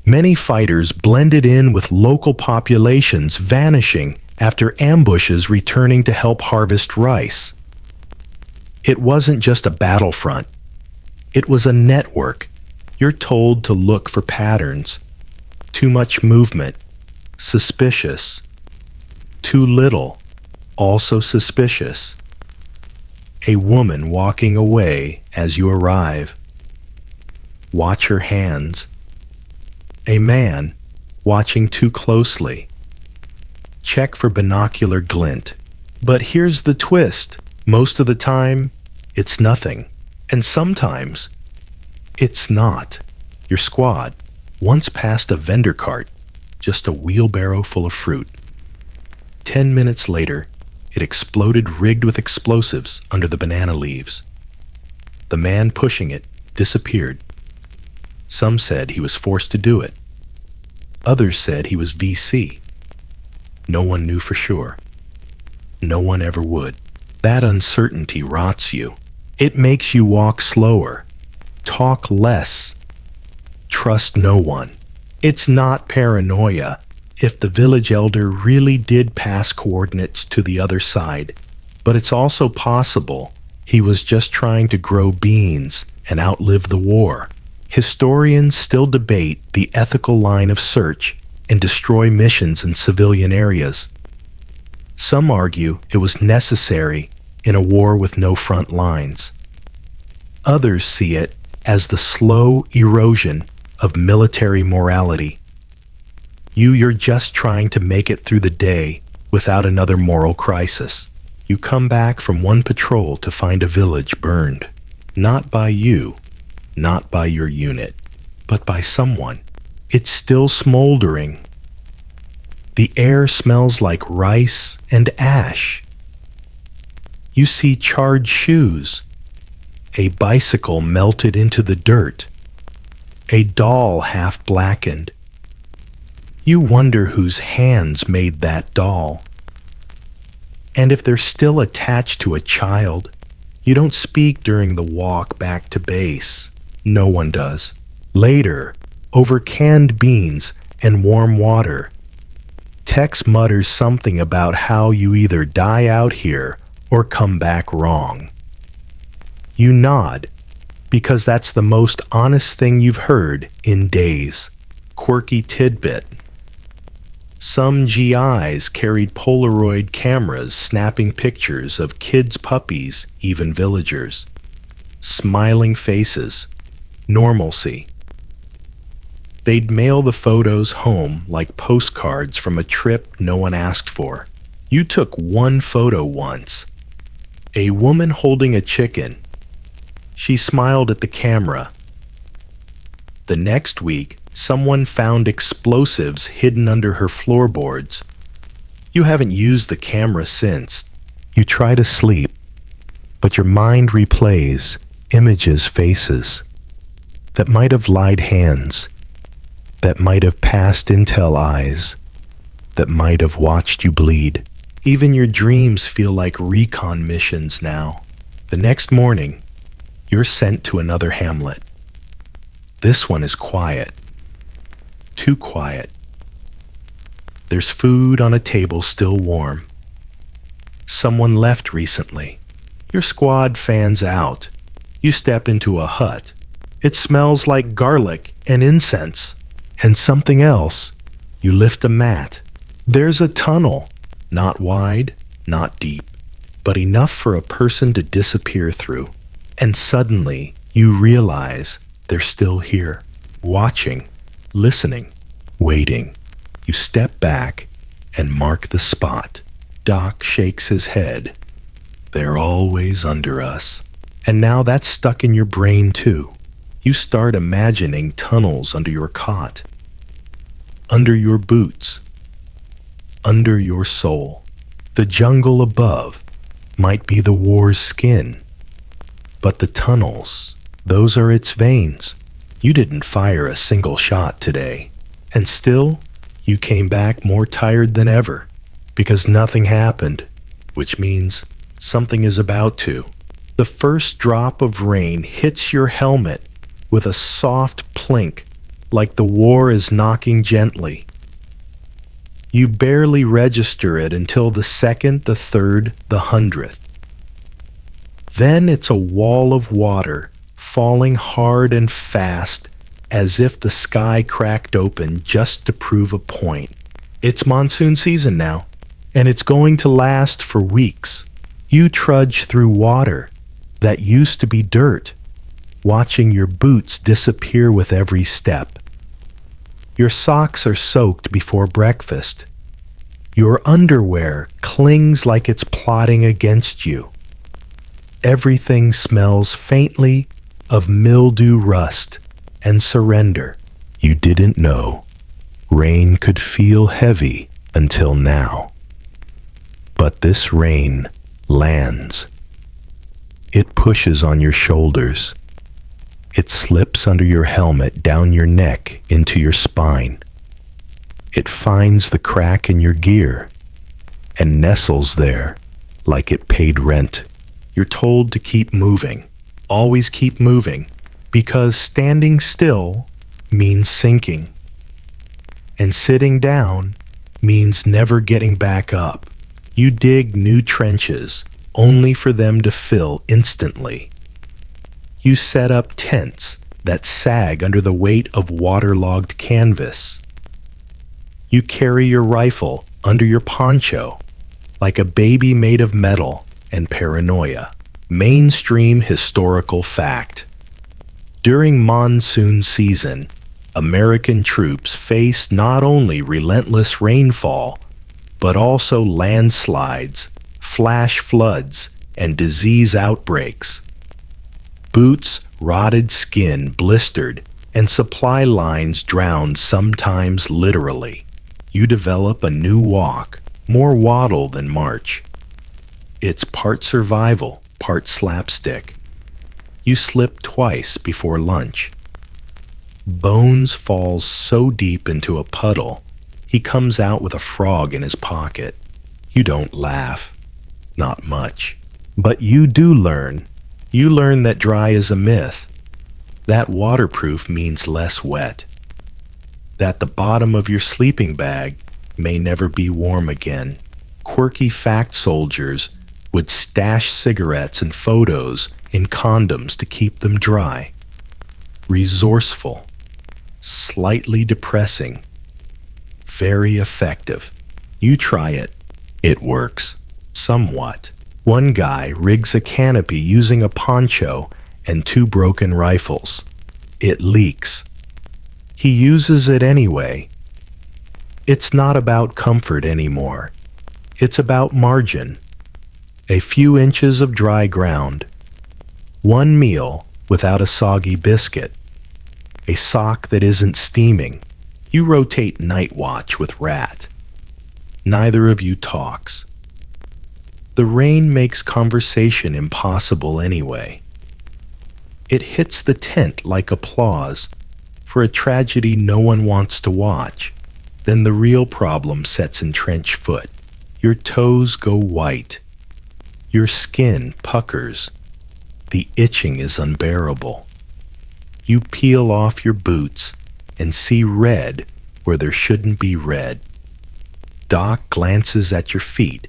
Many fighters blended in with local populations, vanishing after ambushes returning to help harvest rice. It wasn't just a battlefront. It was a network. You're told to look for patterns. Too much movement, suspicious. Too little, also suspicious. A woman walking away as you arrive. Watch her hands. A man watching too closely. Check for binocular glint. But here's the twist. Most of the time, it's nothing. And sometimes, it's not. Your squad once passed a vendor cart, just a wheelbarrow full of fruit. 10 minutes later, it exploded rigged with explosives under the banana leaves. The man pushing it disappeared. Some said he was forced to do it. Others said he was VC. No one knew for sure. No one ever would. That uncertainty rots you. It makes you walk slower, talk less, trust no one. It's not paranoia if the village elder really did pass coordinates to the other side, but it's also possible he was just trying to grow beans and outlive the war. Historians still debate the ethical line of search and destroy missions in civilian areas. Some argue it was necessary in a war with no front lines. Others see it as the slow erosion of military morality. You're just trying to make it through the day without another moral crisis. You come back from one patrol to find a village burned. Not by you, not by your unit, but by someone. It's still smoldering. The air smells like rice and ash. You see charred shoes, a bicycle melted into the dirt, a doll half blackened. You wonder whose hands made that doll. And if they're still attached to a child, you don't speak during the walk back to base. No one does. Later, over canned beans and warm water, Tex mutters something about how you either die out here or come back wrong. You nod, because that's the most honest thing you've heard in days. Quirky tidbit. Some GIs carried Polaroid cameras snapping pictures of kids' puppies, even villagers. Smiling faces. Normalcy. They'd mail the photos home like postcards from a trip no one asked for. You took one photo once. A woman holding a chicken. She smiled at the camera. The next week, someone found explosives hidden under her floorboards. You haven't used the camera since. You try to sleep, but your mind replays images, faces that might have lied hands, that might have passed intel eyes, that might have watched you bleed. Even your dreams feel like recon missions now. The next morning, you're sent to another hamlet. This one is quiet. Too quiet. There's food on a table still warm. Someone left recently. Your squad fans out. You step into a hut. It smells like garlic and incense. And something else. You lift a mat. There's a tunnel. Not wide, not deep, but enough for a person to disappear through. And suddenly, you realize they're still here, watching, listening, waiting. You step back and mark the spot. Doc shakes his head. They're always under us. And now that's stuck in your brain too. You start imagining tunnels under your cot, under your boots, under your soul. The jungle above might be the war's skin, but the tunnels, those are its veins. You didn't fire a single shot today, and still, you came back more tired than ever, because nothing happened, which means something is about to. The first drop of rain hits your helmet with a soft plink, like the war is knocking gently. You barely register it until the second, the third, the 100th. Then it's a wall of water, falling hard and fast, as if the sky cracked open just to prove a point. It's monsoon season now, and it's going to last for weeks. You trudge through water that used to be dirt, watching your boots disappear with every step. Your socks are soaked before breakfast. Your underwear clings like it's plotting against you. Everything smells faintly of mildew, rust, and surrender. You didn't know rain could feel heavy until now. But this rain lands. It pushes on your shoulders. It slips under your helmet, down your neck, into your spine. It finds the crack in your gear and nestles there like it paid rent. You're told to keep moving, always keep moving, because standing still means sinking, and sitting down means never getting back up. You dig new trenches only for them to fill instantly. You set up tents that sag under the weight of waterlogged canvas. You carry your rifle under your poncho like a baby made of metal and paranoia. Mainstream historical fact. During monsoon season, American troops face not only relentless rainfall, but also landslides, flash floods, and disease outbreaks. Boots, rotted skin blistered, and supply lines drowned, sometimes literally. You develop a new walk, more waddle than march. It's part survival, part slapstick. You slip twice before lunch. Bones falls so deep into a puddle, he comes out with a frog in his pocket. You don't laugh. Not much. But you do learn. You learn that dry is a myth. That waterproof means less wet. That the bottom of your sleeping bag may never be warm again. Quirky fact soldiers would stash cigarettes and photos in condoms to keep them dry. Resourceful. Slightly depressing. Very effective. You try it. It works. Somewhat. One guy rigs a canopy using a poncho and 2 broken rifles. It leaks. He uses it anyway. It's not about comfort anymore. It's about margin. A few inches of dry ground. One meal without a soggy biscuit. A sock that isn't steaming. You rotate night watch with Rat. Neither of you talks. The rain makes conversation impossible anyway. It hits the tent like applause for a tragedy no one wants to watch. Then the real problem sets in trench foot. Your toes go white. Your skin puckers. The itching is unbearable. You peel off your boots and see red where there shouldn't be red. Doc glances at your feet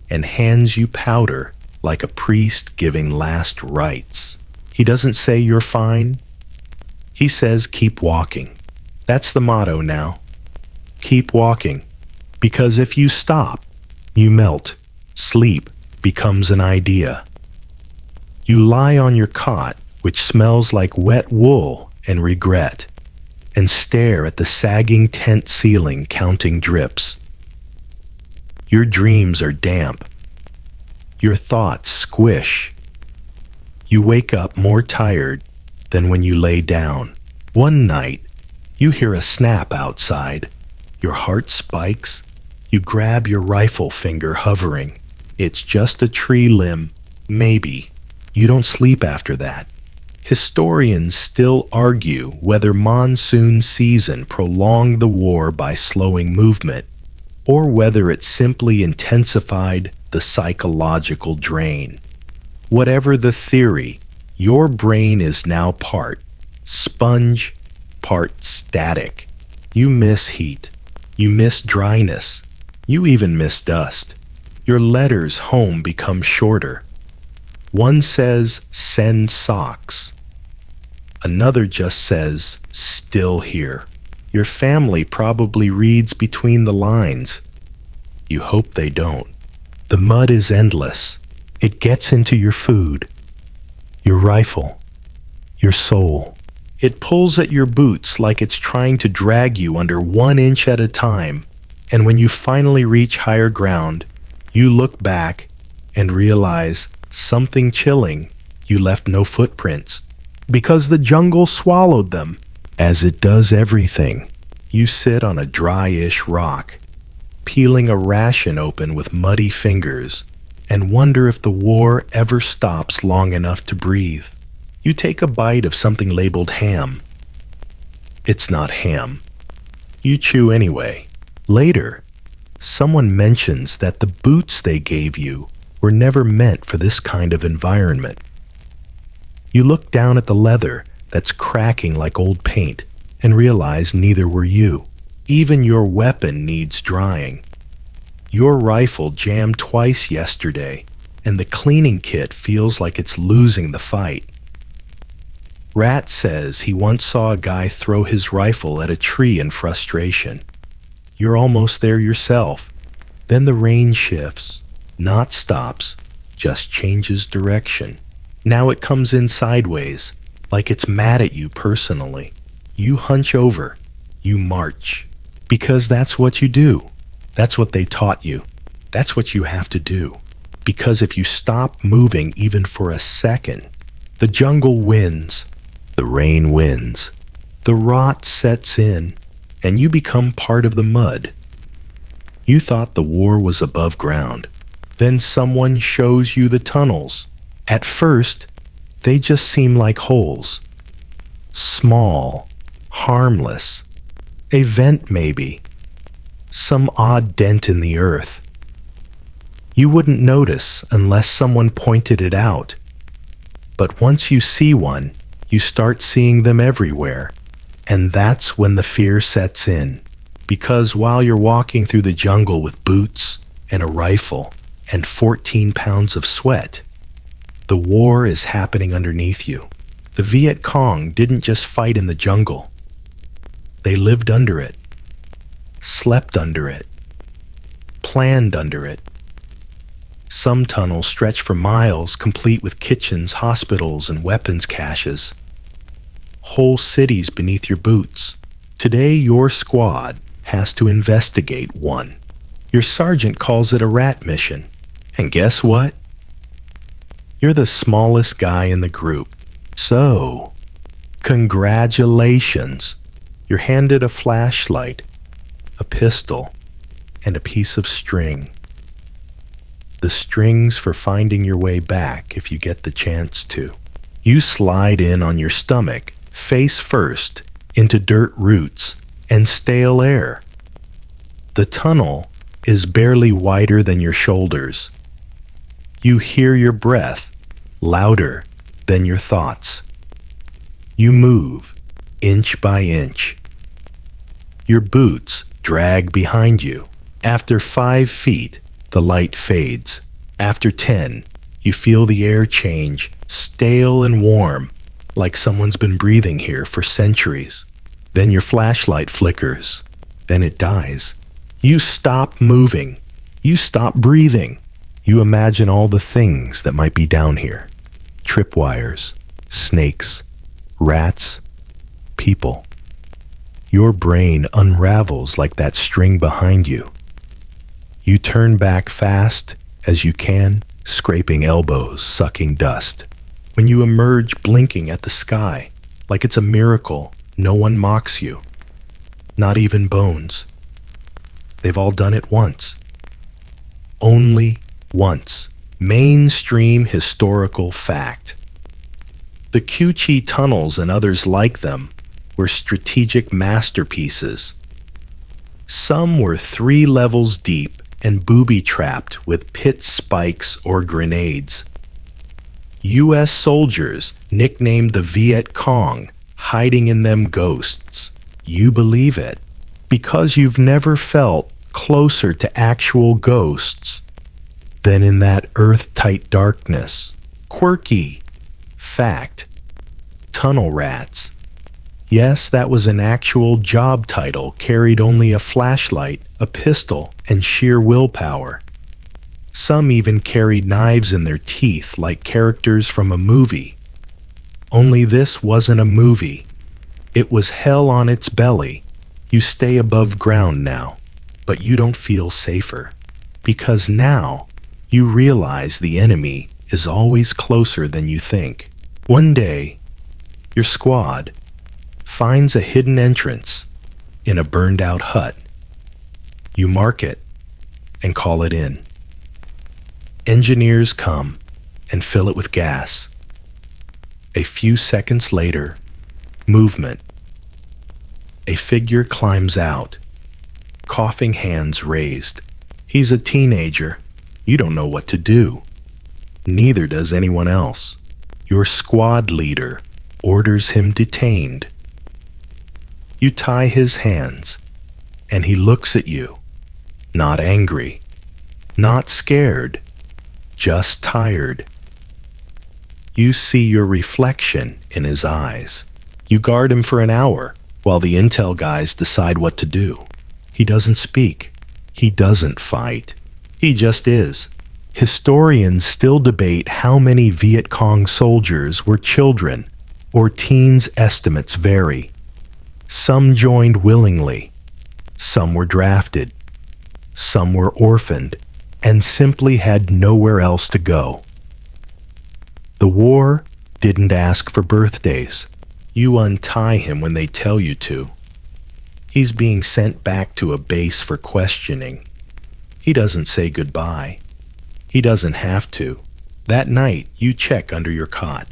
and hands you powder like a priest giving last rites. He doesn't say you're fine. He says keep walking. That's the motto now. Keep walking. Because if you stop, you melt. Sleep becomes an idea. You lie on your cot, which smells like wet wool and regret, and stare at the sagging tent ceiling counting drips. Your dreams are damp. Your thoughts squish. You wake up more tired than when you lay down. One night, you hear a snap outside. Your heart spikes. You grab your rifle finger hovering. It's just a tree limb, maybe. You don't sleep after that. Historians still argue whether monsoon season prolonged the war by slowing movement, or whether it simply intensified the psychological drain. Whatever the theory, your brain is now part sponge, part static. You miss heat. You miss dryness. You even miss dust. Your letters home become shorter. One says, send socks. Another just says, still here. Your family probably reads between the lines. You hope they don't. The mud is endless. It gets into your food, your rifle, your soul. It pulls at your boots like it's trying to drag you under 1 inch at a time. And when you finally reach higher ground, you look back and realize something chilling. You left no footprints because the jungle swallowed them, as it does everything. You sit on a dry-ish rock, peeling a ration open with muddy fingers, and wonder if the war ever stops long enough to breathe. You take a bite of something labeled ham. It's not ham. You chew anyway. Later, someone mentions that the boots they gave you were never meant for this kind of environment. You look down at the leather that's cracking like old paint and realize neither were you. Even your weapon needs drying. Your rifle jammed twice yesterday, and the cleaning kit feels like it's losing the fight. Rat says he once saw a guy throw his rifle at a tree in frustration. You're almost there yourself. Then the rain shifts, not stops, just changes direction. Now it comes in sideways, like it's mad at you personally. You hunch over. You march. Because that's what you do. That's what they taught you. That's what you have to do. Because if you stop moving even for a second, the jungle wins. The rain wins. The rot sets in, and you become part of the mud. You thought the war was above ground. Then someone shows you the tunnels. At first, they just seem like holes. Small, harmless. A vent maybe. Some odd dent in the earth. You wouldn't notice unless someone pointed it out. But once you see one, you start seeing them everywhere. And that's when the fear sets in. Because while you're walking through the jungle with boots and a rifle and 14 pounds of sweat, the war is happening underneath you. The Viet Cong didn't just fight in the jungle. They lived under it, slept under it, planned under it. Some tunnels stretch for miles, complete with kitchens, hospitals, and weapons caches. Whole cities beneath your boots. Today, your squad has to investigate one. Your sergeant calls it a rat mission. And guess what? You're the smallest guy in the group. So, congratulations. You're handed a flashlight, a pistol, and a piece of string. The string's for finding your way back if you get the chance to. You slide in on your stomach, face first, into dirt roots and stale air. The tunnel is barely wider than your shoulders. You hear your breath, louder than your thoughts. You move, inch by inch. Your boots drag behind you. After 5 feet, the light fades. After 10, you feel the air change, stale and warm, like someone's been breathing here for centuries. Then your flashlight flickers. Then it dies. You stop moving. You stop breathing. You imagine all the things that might be down here. Tripwires, snakes, rats, people. Your brain unravels like that string behind you. You turn back fast as you can, scraping elbows, sucking dust. When you emerge blinking at the sky, like it's a miracle, no one mocks you. Not even Bones. They've all done it once. Only once. Mainstream historical fact. The Q-Chi tunnels and others like them were strategic masterpieces. Some were 3 levels deep and booby-trapped with pit spikes or grenades. U.S. soldiers nicknamed the Viet Cong, hiding in them ghosts. You believe it because you've never felt closer to actual ghosts than in that earth-tight darkness. Quirky fact: tunnel rats. Yes, that was an actual job title, carried only a flashlight, a pistol, and sheer willpower. Some even carried knives in their teeth like characters from a movie. Only this wasn't a movie. It was hell on its belly. You stay above ground now, but you don't feel safer. Because now, you realize the enemy is always closer than you think. One day, your squad finds a hidden entrance in a burned-out hut. You mark it and call it in. Engineers come and fill it with gas. A few seconds later, movement. A figure climbs out, coughing, hands raised. He's a teenager. You don't know what to do. Neither does anyone else. Your squad leader orders him detained. You tie his hands, and he looks at you, not angry, not scared, just tired. You see your reflection in his eyes. You guard him for an hour while the intel guys decide what to do. He doesn't speak. He doesn't fight. He just is. Historians still debate how many Viet Cong soldiers were children, or teens. Estimates vary. Some joined willingly. Some were drafted. Some were orphaned and simply had nowhere else to go. The war didn't ask for birthdays. You untie him when they tell you to. He's being sent back to a base for questioning. He doesn't say goodbye. He doesn't have to. That night, you check under your cot.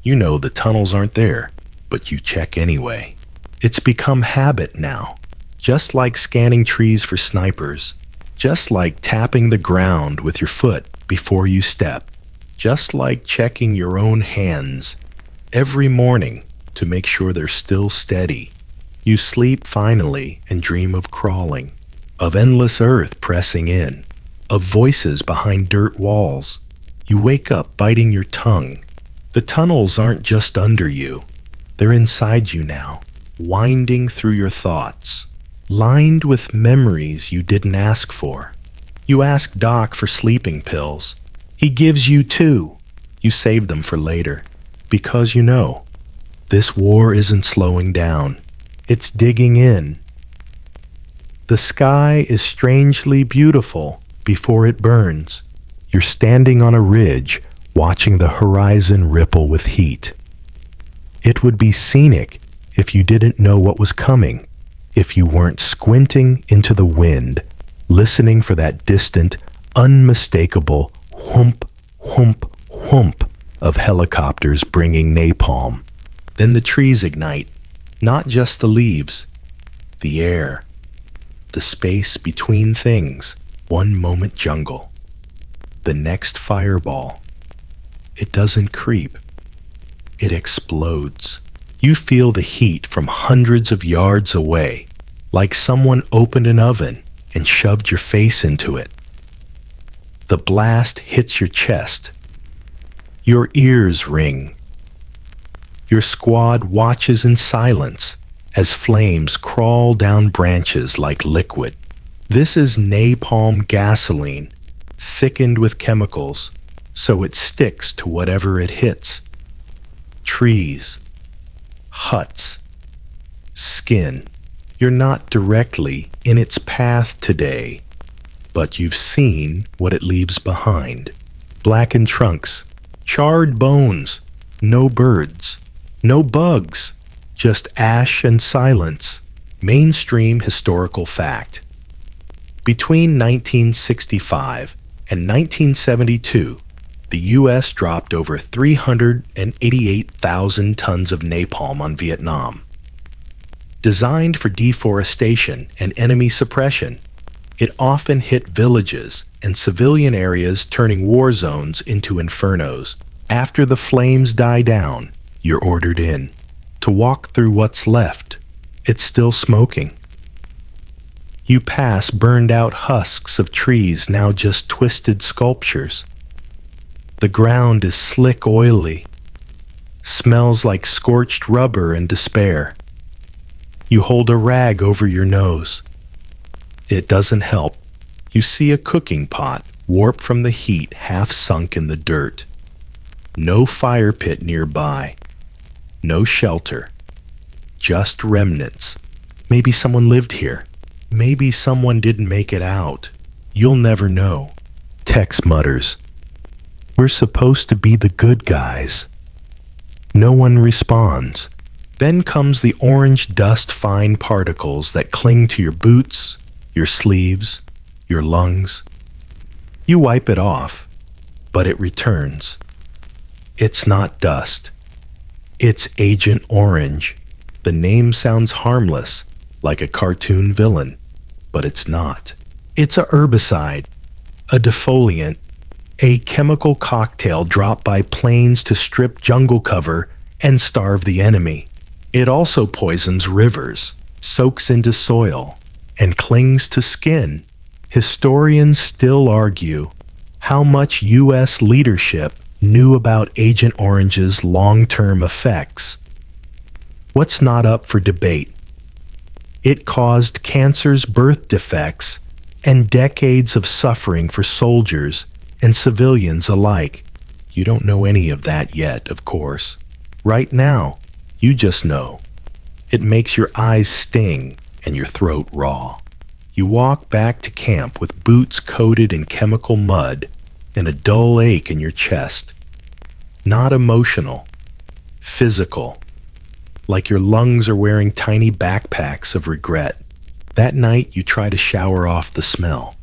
You know the tunnels aren't there, but you check anyway. It's become habit now, just like scanning trees for snipers, just like tapping the ground with your foot before you step, just like checking your own hands every morning to make sure they're still steady. You sleep finally and dream of crawling, of endless earth pressing in, of voices behind dirt walls. You wake up biting your tongue. The tunnels aren't just under you. They're inside you now, winding through your thoughts, lined with memories you didn't ask for. You ask Doc for sleeping pills. He gives you 2. You save them for later, because you know, this war isn't slowing down. It's digging in. The sky is strangely beautiful before it burns. You're standing on a ridge, watching the horizon ripple with heat. It would be scenic if you didn't know what was coming, if you weren't squinting into the wind, listening for that distant, unmistakable whoomp, whoomp, whoomp of helicopters bringing napalm. Then the trees ignite, not just the leaves, the air, the space between things. One moment jungle, the next fireball. It doesn't creep, it explodes. You feel the heat from hundreds of yards away, like someone opened an oven and shoved your face into it. The blast hits your chest. Your ears ring. Your squad watches in silence as flames crawl down branches like liquid. This is napalm gasoline, thickened with chemicals, so it sticks to whatever it hits. Trees, huts, skin. You're not directly in its path today, but you've seen what it leaves behind. Blackened trunks, charred bones, no birds, no bugs, just ash and silence. Mainstream historical fact. Between 1965 and 1972, the U.S. dropped over 388,000 tons of napalm on Vietnam. Designed for deforestation and enemy suppression, it often hit villages and civilian areas, turning war zones into infernos. After the flames die down, you're ordered in to walk through what's left. It's still smoking. You pass burned-out husks of trees, now just twisted sculptures. The ground is slick oily, smells like scorched rubber and despair. You hold a rag over your nose. It doesn't help. You see a cooking pot, warped from the heat, half sunk in the dirt. No fire pit nearby. No shelter. Just remnants. Maybe someone lived here. Maybe someone didn't make it out. You'll never know. Tex mutters, "We're supposed to be the good guys." No one responds. Then comes the orange dust, fine particles that cling to your boots, your sleeves, your lungs. You wipe it off, but it returns. It's not dust. It's Agent Orange. The name sounds harmless, like a cartoon villain, but it's not. It's a herbicide, a defoliant, a chemical cocktail dropped by planes to strip jungle cover and starve the enemy. It also poisons rivers, soaks into soil, and clings to skin. Historians still argue how much U.S. leadership knew about Agent Orange's long-term effects. What's not up for debate? It caused cancer's birth defects and decades of suffering for soldiers and civilians alike. You don't know any of that yet, of course. Right now, you just know. It makes your eyes sting and your throat raw. You walk back to camp with boots coated in chemical mud and a dull ache in your chest. Not emotional, physical, like your lungs are wearing tiny backpacks of regret. That night you try to shower off the smell,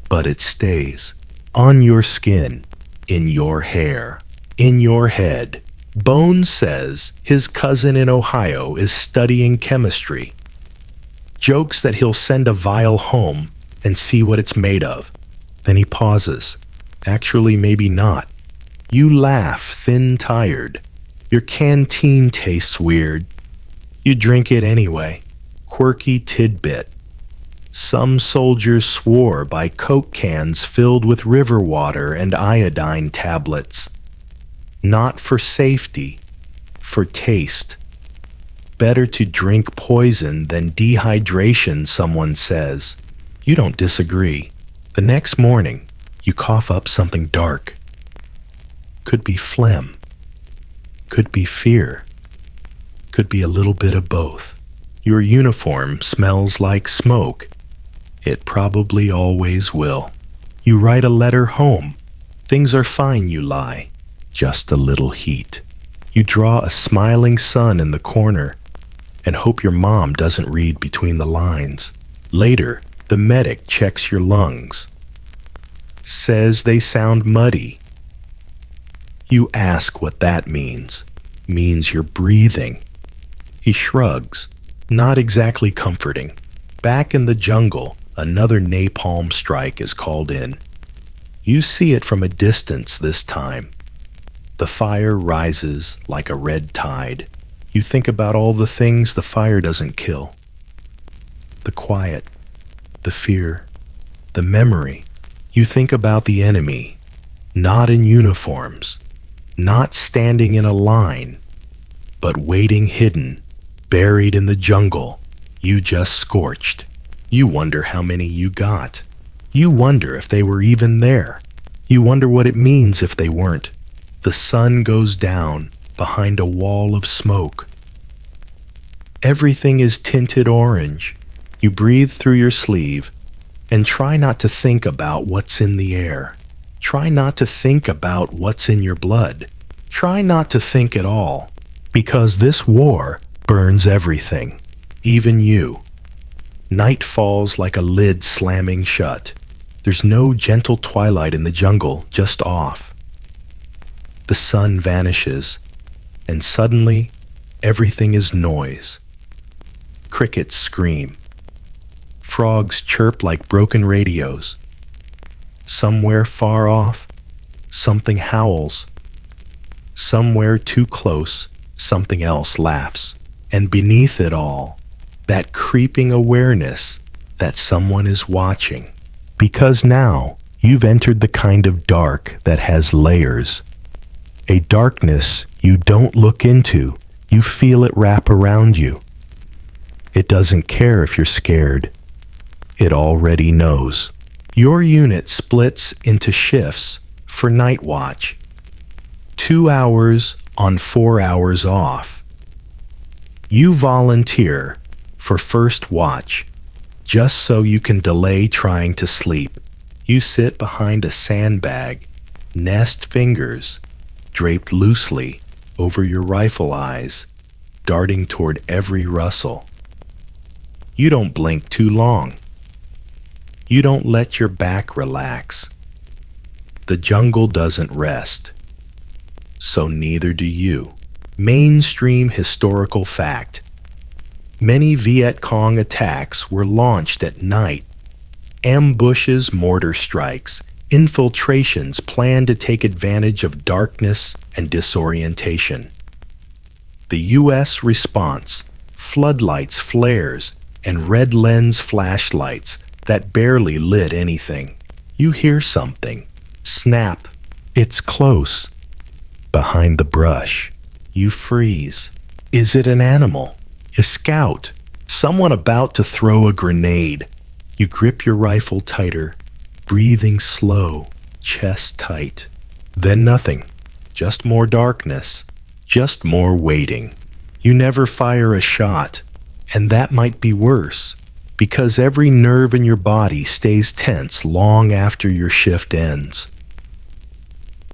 but it stays on your skin, in your hair, in your head. Bones says his cousin in Ohio is studying chemistry. Jokes that he'll send a vial home and see what it's made of. Then he pauses. Actually, maybe not. You laugh, thin-tired. Your canteen tastes weird. You drink it anyway. Quirky tidbit. Some soldiers swore by Coke cans filled with river water and iodine tablets. Not for safety, for taste. Better to drink poison than dehydration, someone says. You don't disagree. The next morning, you cough up something dark. Could be phlegm. Could be fear. Could be a little bit of both. Your uniform smells like smoke. It probably always will. You write a letter home. Things are fine, you lie. Just a little heat. You draw a smiling sun in the corner and hope your mom doesn't read between the lines. Later, The medic checks your lungs, says they sound muddy. You ask what that means. Means you're breathing. He shrugs, not exactly comforting. Back in the jungle, another napalm strike is called in. You see it from a distance this time. The fire rises like a red tide. You think about all the things the fire doesn't kill. The quiet, the fear, the memory. You think about the enemy, not in uniforms, not standing in a line, but waiting hidden, buried in the jungle. You just scorched. You wonder how many you got. You wonder if they were even there. You wonder what it means if they weren't. The sun goes down behind a wall of smoke. Everything is tinted orange. You breathe through your sleeve and try not to think about what's in the air. Try not to think about what's in your blood. Try not to think at all, because this war burns everything, even you. Night falls like a lid slamming shut. There's no gentle twilight in the jungle, just off. The sun vanishes, and suddenly everything is noise. Crickets scream. Frogs chirp like broken radios. Somewhere far off, something howls. Somewhere too close, something else laughs. And beneath it all, that creeping awareness that someone is watching. Because now you've entered the kind of dark that has layers. A darkness you don't look into, you feel it wrap around you. It doesn't care if you're scared. It already knows. Your unit splits into shifts for night watch. 2 hours on 4 hours off. You volunteer for first watch, just so you can delay trying to sleep. You sit behind a sandbag, nest fingers draped loosely over your rifle eyes, darting toward every rustle. You don't blink too long. You don't let your back relax. The jungle doesn't rest. So neither do you. Mainstream historical fact. Many Viet Cong attacks were launched at night. Ambushes, mortar strikes, infiltrations planned to take advantage of darkness and disorientation. The U.S. response, floodlights, flares, and red lens flashlights that barely lit anything. You hear something. Snap. It's close. Behind the brush. You freeze. Is it an animal? A scout? Someone about to throw a grenade? You grip your rifle tighter, breathing slow, chest tight. Then nothing. Just more darkness. Just more waiting. You never fire a shot. And that might be worse, because every nerve in your body stays tense long after your shift ends.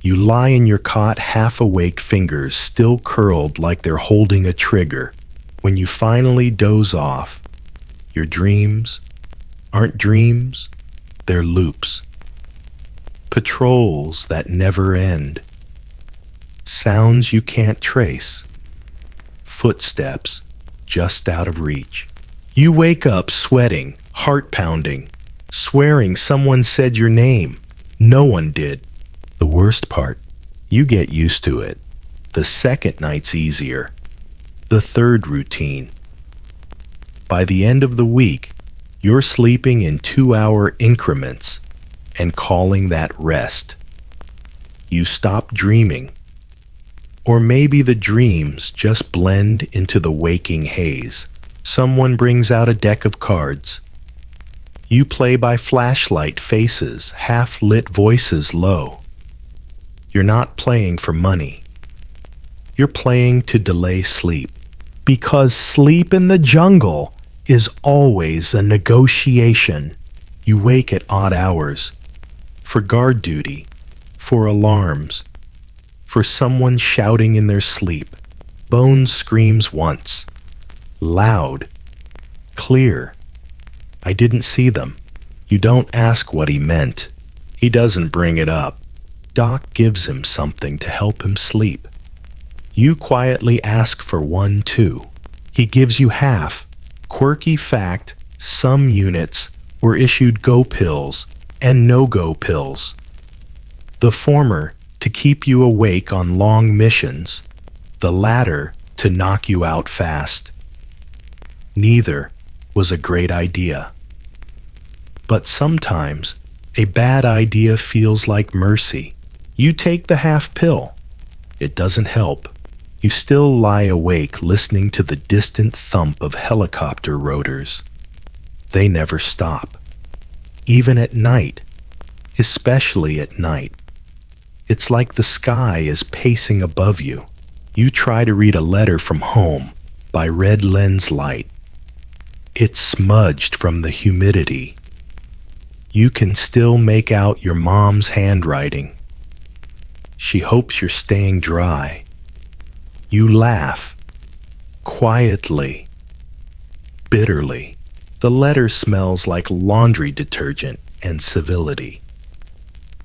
You lie in your cot, half-awake, fingers still curled like they're holding a trigger. When you finally doze off, your dreams aren't dreams, they're loops. Patrols that never end. Sounds you can't trace. Footsteps just out of reach. You wake up sweating, heart pounding, swearing someone said your name. No one did. The worst part, you get used to it. The second night's easier. The third routine. By the end of the week, you're sleeping in 2-hour increments and calling that rest. You stop dreaming. Or maybe the dreams just blend into the waking haze. Someone brings out a deck of cards. You play by flashlight, faces, half-lit, voices low. You're not playing for money. You're playing to delay sleep. Because sleep in the jungle is always a negotiation. You wake at odd hours. For guard duty. For alarms. For someone shouting in their sleep. Bones screams once. Loud. Clear. I didn't see them. You don't ask what he meant. He doesn't bring it up. Doc gives him something to help him sleep. You quietly ask for one too. He gives you half. Quirky fact, some units were issued go pills and no-go pills. The former to keep you awake on long missions, the latter to knock you out fast. Neither was a great idea. But sometimes a bad idea feels like mercy. You take the half pill. It doesn't help. You still lie awake listening to the distant thump of helicopter rotors. They never stop. Even at night, especially at night. It's like the sky is pacing above you. You try to read a letter from home by red lens light. It's smudged from the humidity. You can still make out your mom's handwriting. She hopes you're staying dry. You laugh, quietly, bitterly. The letter smells like laundry detergent and civility.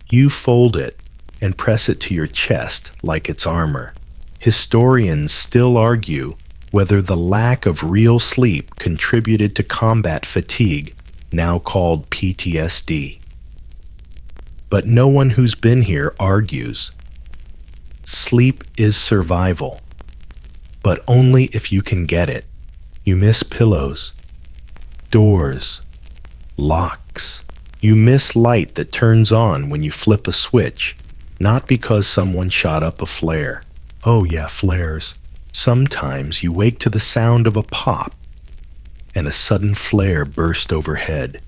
You fold it and press it to your chest like it's armor. Historians still argue whether the lack of real sleep contributed to combat fatigue, now called PTSD. But no one who's been here argues. Sleep is survival, but only if you can get it. You miss pillows, doors, locks. You miss light that turns on when you flip a switch, not because someone shot up a flare. Oh yeah, flares. Sometimes you wake to the sound of a pop, and a sudden flare burst overhead.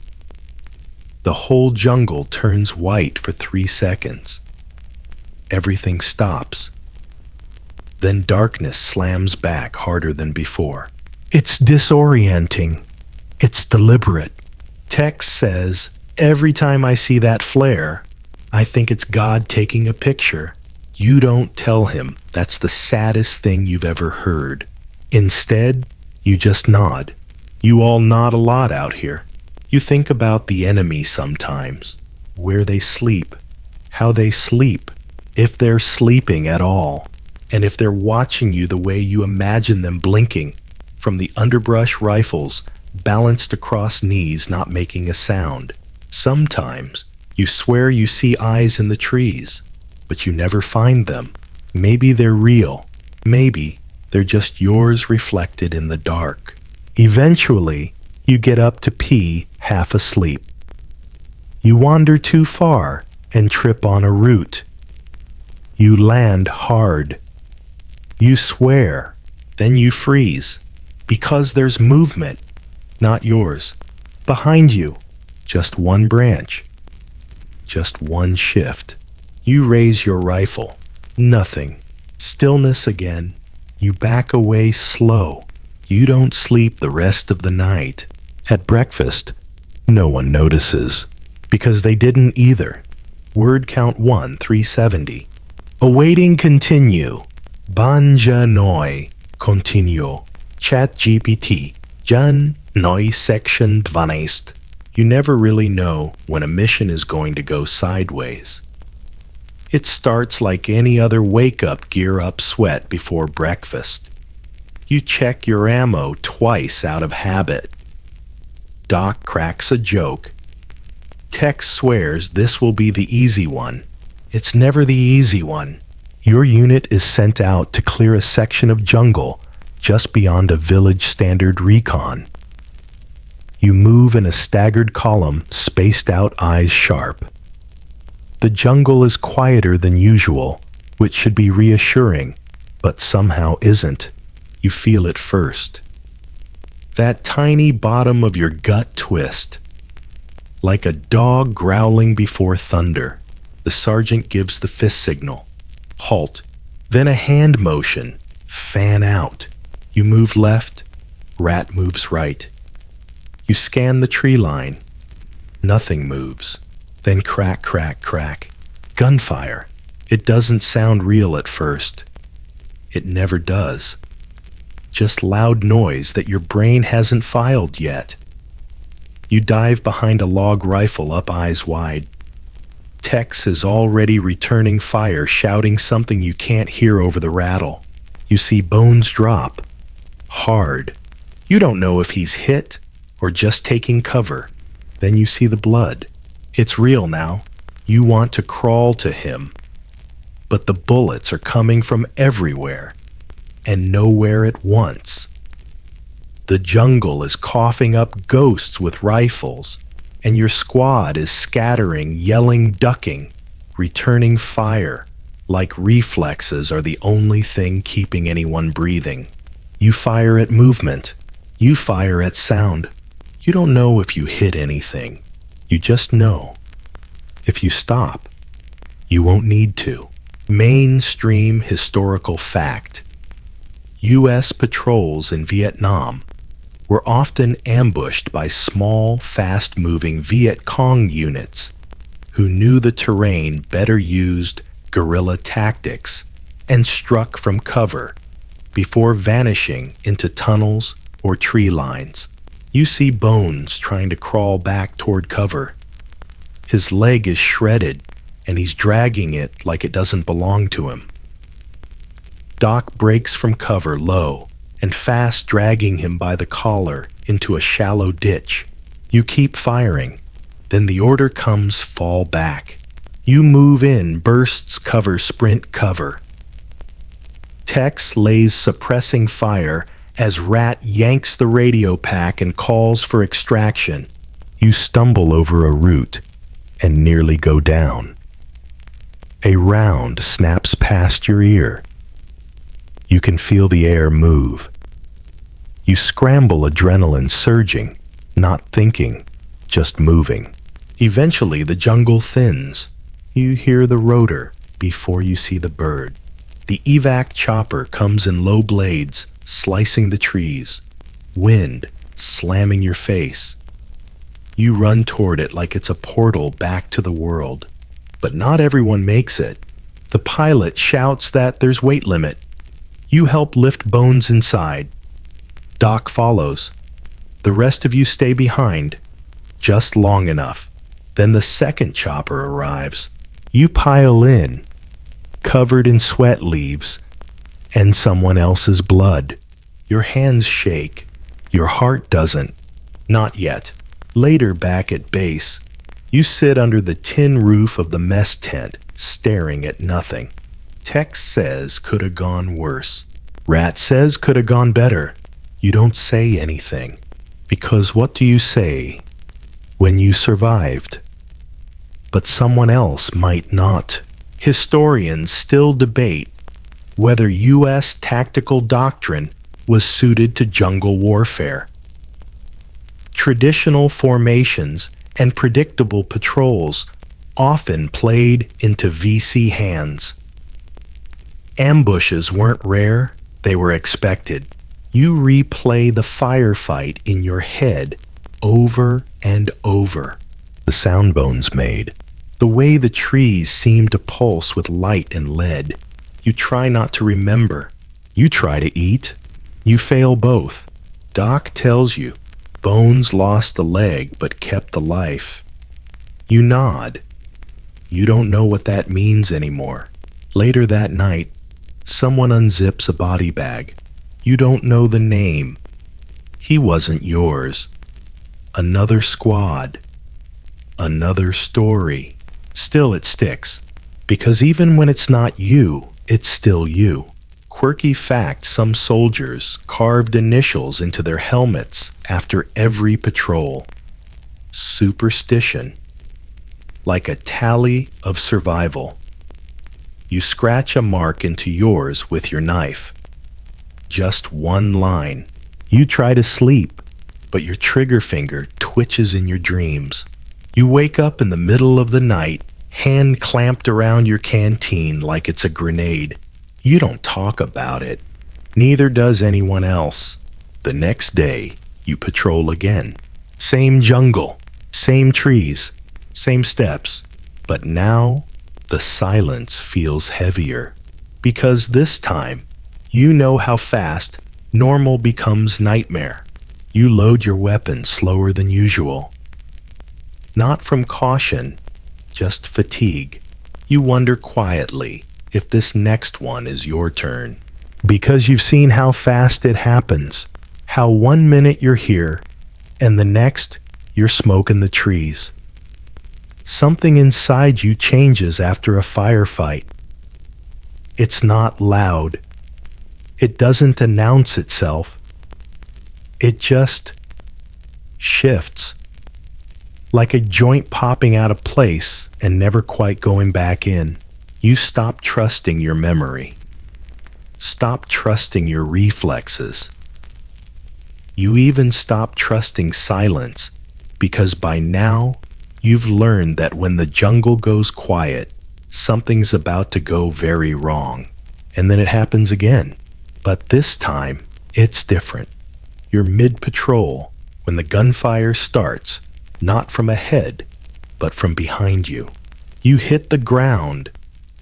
The whole jungle turns white for 3 seconds. Everything stops. Then darkness slams back harder than before. It's disorienting. It's deliberate. Tex says, every time I see that flare, I think it's God taking a picture. You don't tell him that's the saddest thing you've ever heard. Instead, you just nod. You all nod a lot out here. You think about the enemy sometimes, where they sleep, how they sleep, if they're sleeping at all, and if they're watching you the way you imagine them blinking from the underbrush rifles balanced across knees not making a sound. Sometimes you swear you see eyes in the trees, but you never find them. Maybe they're real. Maybe they're just yours reflected in the dark. Eventually, you get up to pee half asleep. You wander too far and trip on a root. You land hard. You swear. Then you freeze. Because there's movement, not yours. Behind you, just one branch. Just one shift. You raise your rifle. Nothing. Stillness again. You back away slow. You don't sleep the rest of the night. At breakfast, no one notices. Because they didn't either. Word count 1, 370. Awaiting continue. Banja noi. Continuo. Chat GPT. Jan noi section 12. You never really know when a mission is going to go sideways. It starts like any other wake-up, gear-up sweat before breakfast. You check your ammo twice out of habit. Doc cracks a joke. Tex swears this will be the easy one. It's never the easy one. Your unit is sent out to clear a section of jungle just beyond a village standard recon. You move in a staggered column, spaced out, eyes sharp. The jungle is quieter than usual, which should be reassuring, but somehow isn't. You feel it first. That tiny bottom of your gut twist. Like a dog growling before thunder, the sergeant gives the fist signal. Halt. Then a hand motion. Fan out. You move left. Rat moves right. You scan the tree line. Nothing moves. Then crack, crack, crack. Gunfire. It doesn't sound real at first. It never does. Just loud noise that your brain hasn't filed yet. You dive behind a log rifle up eyes wide. Tex is already returning fire, shouting something you can't hear over the rattle. You see Bones drop. Hard. You don't know if he's hit or just taking cover. Then you see the blood. It's real now. You want to crawl to him. But the bullets are coming from everywhere and nowhere at once. The jungle is coughing up ghosts with rifles, and your squad is scattering, yelling, ducking, returning fire, like reflexes are the only thing keeping anyone breathing. You fire at movement. You fire at sound. You don't know if you hit anything. You just know. If you stop, you won't need to. Mainstream historical fact. U.S. patrols in Vietnam were often ambushed by small, fast-moving Viet Cong units who knew the terrain better, used guerrilla tactics, and struck from cover before vanishing into tunnels or tree lines. You see Bones trying to crawl back toward cover. His leg is shredded, and he's dragging it like it doesn't belong to him. Doc breaks from cover low and fast, dragging him by the collar into a shallow ditch. You keep firing. Then the order comes, fall back. You move in, bursts cover, sprint cover. Tex lays suppressing fire as Rat yanks the radio pack and calls for extraction. You stumble over a root and nearly go down. A round snaps past your ear. You can feel the air move. You scramble, adrenaline surging, not thinking, just moving. Eventually, the jungle thins. You hear the rotor before you see the bird. The evac chopper comes in low blades, slicing the trees. Wind slamming your face. You run toward it like it's a portal back to the world. But not everyone makes it. The pilot shouts that there's weight limit. You help lift Bones inside. Doc follows. The rest of you stay behind, just long enough. Then the second chopper arrives. You pile in, covered in sweat leaves and someone else's blood. Your hands shake. Your heart doesn't. Not yet. Later, back at base, you sit under the tin roof of the mess tent, staring at nothing. Tex says could have gone worse. Rat says could have gone better. You don't say anything, because what do you say when you survived? But someone else might not. Historians still debate whether U.S. tactical doctrine was suited to jungle warfare. Traditional formations and predictable patrols often played into VC hands. Ambushes weren't rare, they were expected. You replay the firefight in your head over and over. The sound Bones made, the way the trees seemed to pulse with light and lead. You try not to remember. You try to eat. You fail both. Doc tells you Bones lost the leg but kept the life. You nod. You don't know what that means anymore. Later that night, someone unzips a body bag. You don't know the name. He wasn't yours. Another squad. Another story. Still, it sticks. Because even when it's not you, it's still you. Quirky fact, some soldiers carved initials into their helmets after every patrol. Superstition. Like a tally of survival. You scratch a mark into yours with your knife. Just one line. You try to sleep, but your trigger finger twitches in your dreams. You wake up in the middle of the night, hand clamped around your canteen like it's a grenade. You don't talk about it. Neither does anyone else. The next day, you patrol again. Same jungle, same trees, same steps. But now, the silence feels heavier. Because this time, you know how fast normal becomes nightmare. You load your weapon slower than usual. Not from caution, just fatigue. You wonder quietly if this next one is your turn. Because you've seen how fast it happens. How 1 minute you're here, and the next you're smoking the trees. Something inside you changes after a firefight. It's not loud. It doesn't announce itself. It just shifts. Like a joint popping out of place and never quite going back in. You stop trusting your memory. Stop trusting your reflexes. You even stop trusting silence, because by now you've learned that when the jungle goes quiet, something's about to go very wrong. And then it happens again. But this time, it's different. You're mid-patrol when the gunfire starts, not from ahead, but from behind you. You hit the ground,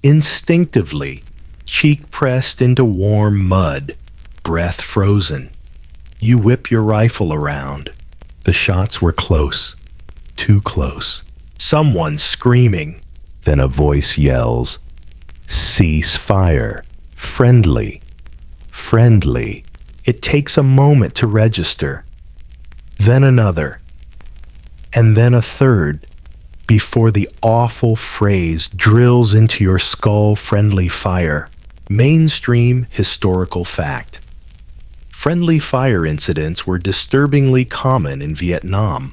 instinctively, cheek pressed into warm mud, breath frozen. You whip your rifle around. The shots were close, too close. Someone's screaming. Then a voice yells, "Cease fire. Friendly. Friendly." It takes a moment to register. Then another. And then a third, before the awful phrase drills into your skull. Friendly fire. Mainstream historical fact. Friendly fire incidents were disturbingly common in Vietnam.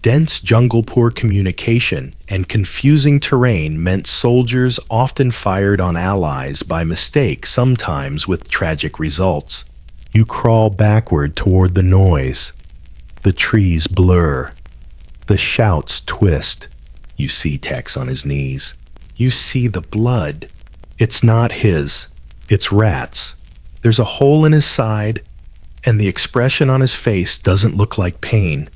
Dense jungle-poor communication and confusing terrain meant soldiers often fired on allies by mistake, sometimes with tragic results. You crawl backward toward the noise. The trees blur. The shouts twist. You see Tex on his knees. You see the blood. It's not his. It's Rat's. There's a hole in his side, and the expression on his face doesn't look like pain.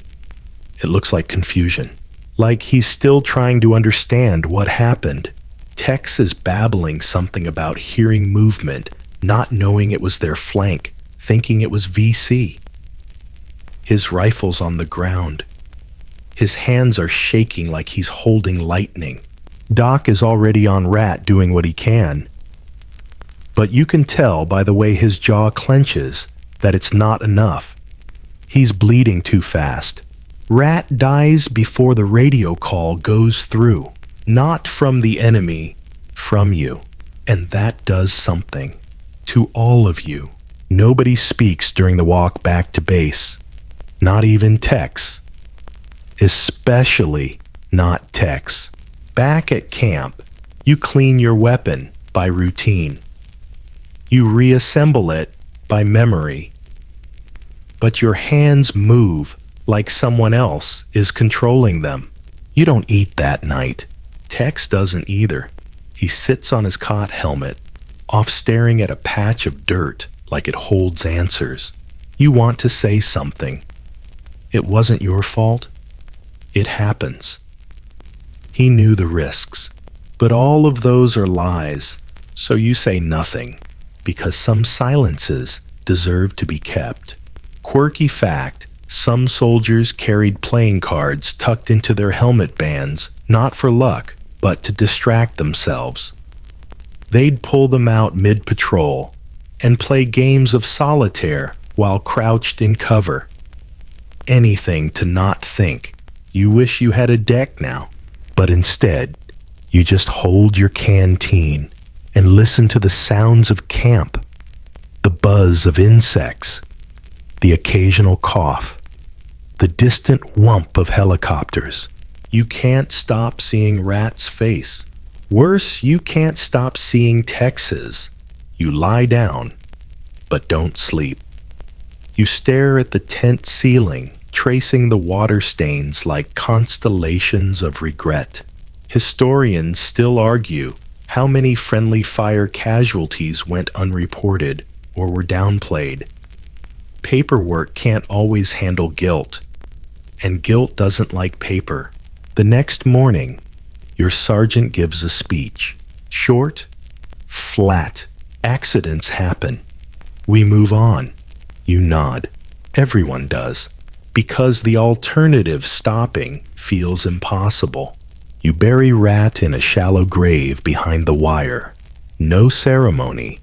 It looks like confusion. Like he's still trying to understand what happened. Tex is babbling something about hearing movement, not knowing it was their flank, thinking it was VC. His rifle's on the ground. His hands are shaking like he's holding lightning. Doc is already on Rat doing what he can. But you can tell by the way his jaw clenches that it's not enough. He's bleeding too fast. Rat dies before the radio call goes through. Not from the enemy, from you. And that does something. To all of you. Nobody speaks during the walk back to base. Not even Tex. Especially not Tex. Back at camp, you clean your weapon by routine. You reassemble it by memory. But your hands move like someone else is controlling them. You don't eat that night. Tex doesn't either. He sits on his cot helmet, off staring at a patch of dirt like it holds answers. You want to say something. It wasn't your fault. It happens. He knew the risks, but all of those are lies, so you say nothing, because some silences deserve to be kept. Quirky fact, some soldiers carried playing cards tucked into their helmet bands, not for luck, but to distract themselves. They'd pull them out mid-patrol and play games of solitaire while crouched in cover. Anything to not think. You wish you had a deck now, but instead, you just hold your canteen and listen to the sounds of camp, the buzz of insects, the occasional cough, the distant whump of helicopters. You can't stop seeing Rat's face. Worse, you can't stop seeing Tex's. You lie down, but don't sleep. You stare at the tent ceiling, tracing the water stains like constellations of regret. Historians still argue how many friendly fire casualties went unreported or were downplayed. Paperwork can't always handle guilt, and guilt doesn't like paper. The next morning, your sergeant gives a speech. Short, flat. Accidents happen. We move on. You nod. Everyone does. Because the alternative, stopping, feels impossible. You bury Rat in a shallow grave behind the wire. No ceremony,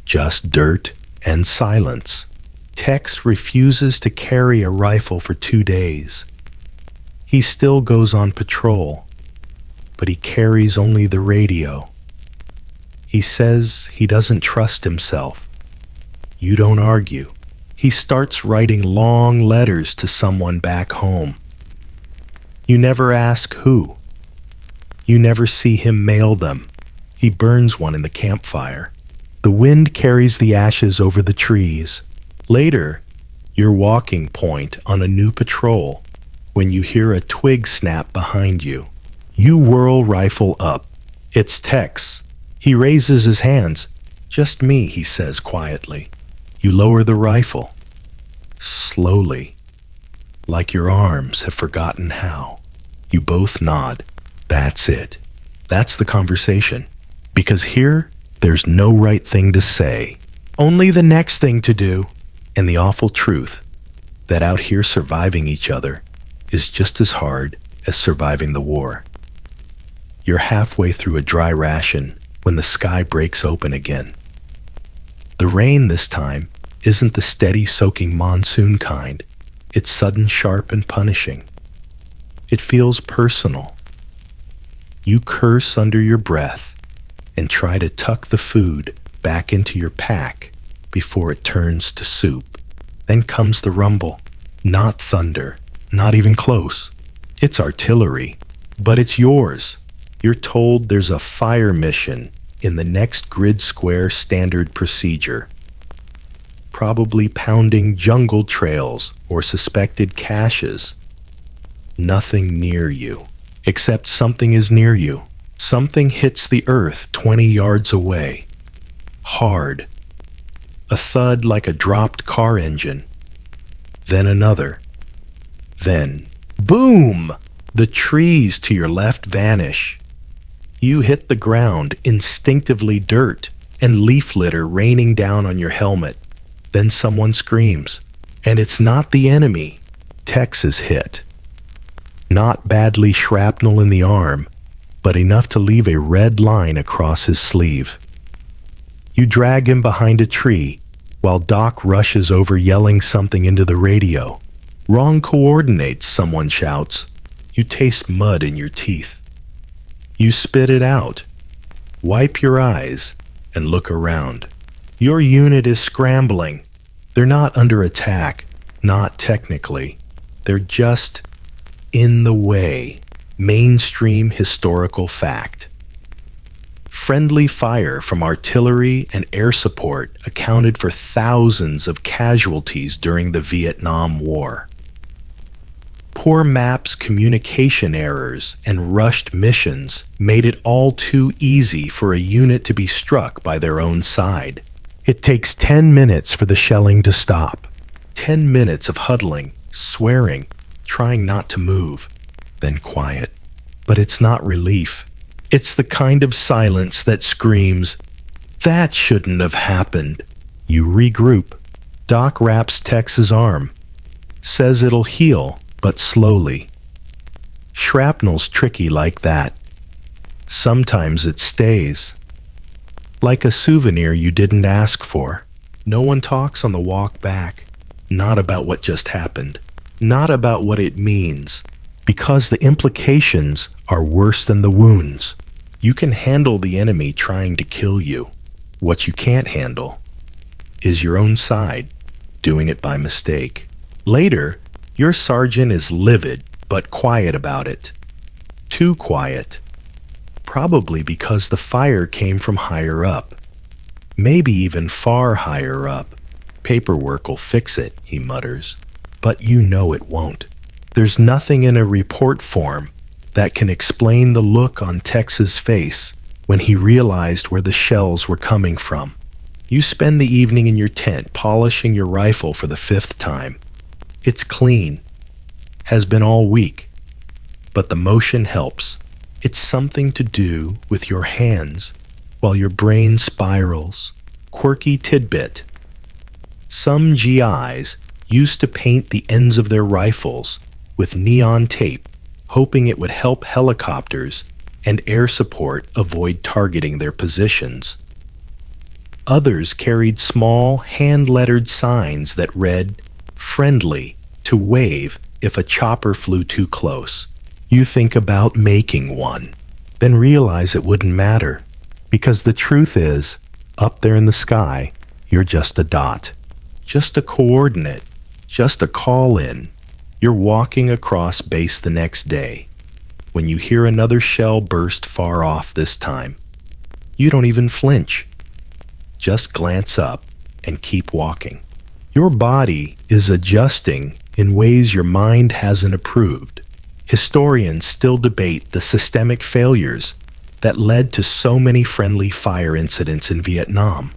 just dirt and silence. Tex refuses to carry a rifle for 2 days. He still goes on patrol, but he carries only the radio. He says he doesn't trust himself. You don't argue. He starts writing long letters to someone back home. You never ask who. You never see him mail them. He burns one in the campfire. The wind carries the ashes over the trees. Later, your walking point on a new patrol, when you hear a twig snap behind you. You whirl rifle up. It's Tex. He raises his hands. "Just me," he says quietly. You lower the rifle. Slowly, like your arms have forgotten how. You both nod. That's it. That's the conversation. Because here, there's no right thing to say. Only the next thing to do. And the awful truth that out here surviving each other is just as hard as surviving the war. You're halfway through a dry ration when the sky breaks open again. The rain this time isn't the steady soaking monsoon kind. It's sudden, sharp, and punishing. It feels personal. You curse under your breath and try to tuck the food back into your pack before it turns to soup. Then comes the rumble. Not thunder, not even close. It's artillery, but it's yours. You're told there's a fire mission in the next grid square standard procedure. Probably pounding jungle trails or suspected caches. Nothing near you, except something is near you. Something hits the earth 20 yards away. Hard. A thud like a dropped car engine. Then another. Then, boom! The trees to your left vanish. You hit the ground, instinctively dirt and leaf litter raining down on your helmet. Then someone screams. And it's not the enemy. Tex is hit. Not badly shrapnel in the arm, but enough to leave a red line across his sleeve. You drag him behind a tree, while Doc rushes over yelling something into the radio. Wrong coordinates, someone shouts. You taste mud in your teeth. You spit it out, wipe your eyes, and look around. Your unit is scrambling. They're not under attack, not technically. They're just in the way. Mainstream historical fact. Friendly fire from artillery and air support accounted for thousands of casualties during the Vietnam War. Poor maps, communication errors, and rushed missions made it all too easy for a unit to be struck by their own side. It takes 10 minutes for the shelling to stop. 10 minutes of huddling, swearing, trying not to move, then quiet. But it's not relief. It's the kind of silence that screams, "That shouldn't have happened." You regroup. Doc wraps Tex's arm. Says it'll heal, but slowly. Shrapnel's tricky like that. Sometimes it stays. Like a souvenir you didn't ask for. No one talks on the walk back. Not about what just happened. Not about what it means. Because the implications are worse than the wounds. You can handle the enemy trying to kill you. What you can't handle is your own side doing it by mistake. Later, your sergeant is livid but quiet about it. Too quiet. Probably because the fire came from higher up. Maybe even far higher up. Paperwork will fix it, he mutters. But you know it won't. There's nothing in a report form that can explain the look on Tex's face when he realized where the shells were coming from. You spend the evening in your tent polishing your rifle for the 5th time. It's clean. Has been all week. But the motion helps. It's something to do with your hands while your brain spirals. Quirky tidbit. Some GIs used to paint the ends of their rifles with neon tape hoping it would help helicopters and air support avoid targeting their positions. Others carried small, hand-lettered signs that read, "Friendly," to wave if a chopper flew too close. You think about making one, then realize it wouldn't matter, because the truth is, up there in the sky, you're just a dot, just a coordinate, just a call-in. You're walking across base the next day, when you hear another shell burst far off this time. You don't even flinch. Just glance up and keep walking. Your body is adjusting in ways your mind hasn't approved. Historians still debate the systemic failures that led to so many friendly fire incidents in Vietnam.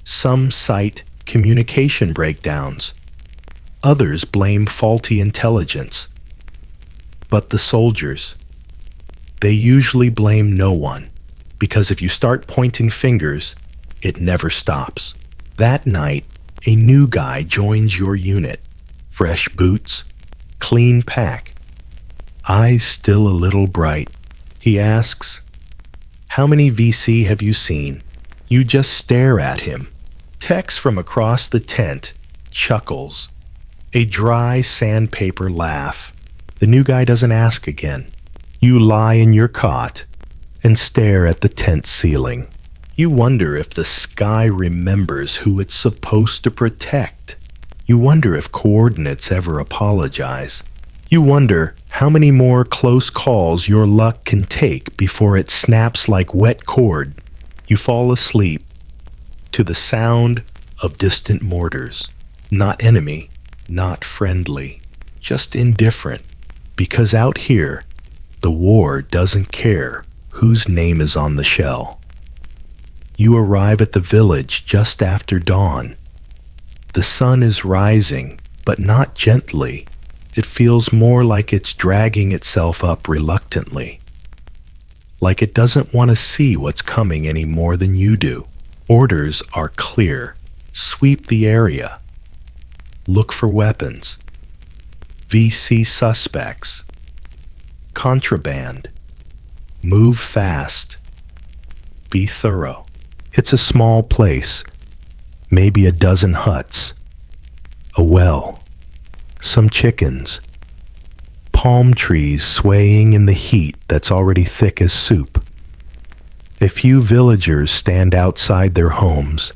Some cite communication breakdowns. Others blame faulty intelligence. But the soldiers, they usually blame no one, because if you start pointing fingers, it never stops. That night, a new guy joins your unit. Fresh boots, clean pack, eyes still a little bright. He asks, "How many VC have you seen?" You just stare at him. Tex from across the tent chuckles. A dry sandpaper laugh. The new guy doesn't ask again. You lie in your cot and stare at the tent ceiling. You wonder if the sky remembers who it's supposed to protect. You wonder if coordinates ever apologize. You wonder how many more close calls your luck can take before it snaps like wet cord. You fall asleep to the sound of distant mortars. Not enemy, not friendly, just indifferent. Because out here, the war doesn't care whose name is on the shell. You arrive at the village just after dawn. The sun is rising, but not gently. It feels more like it's dragging itself up reluctantly. Like it doesn't want to see what's coming any more than you do. Orders are clear. Sweep the area. Look for weapons. VC suspects. Contraband. Move fast. Be thorough. It's a small place. Maybe a dozen huts. A well. Some chickens. Palm trees swaying in the heat that's already thick as soup. A few villagers stand outside their homes.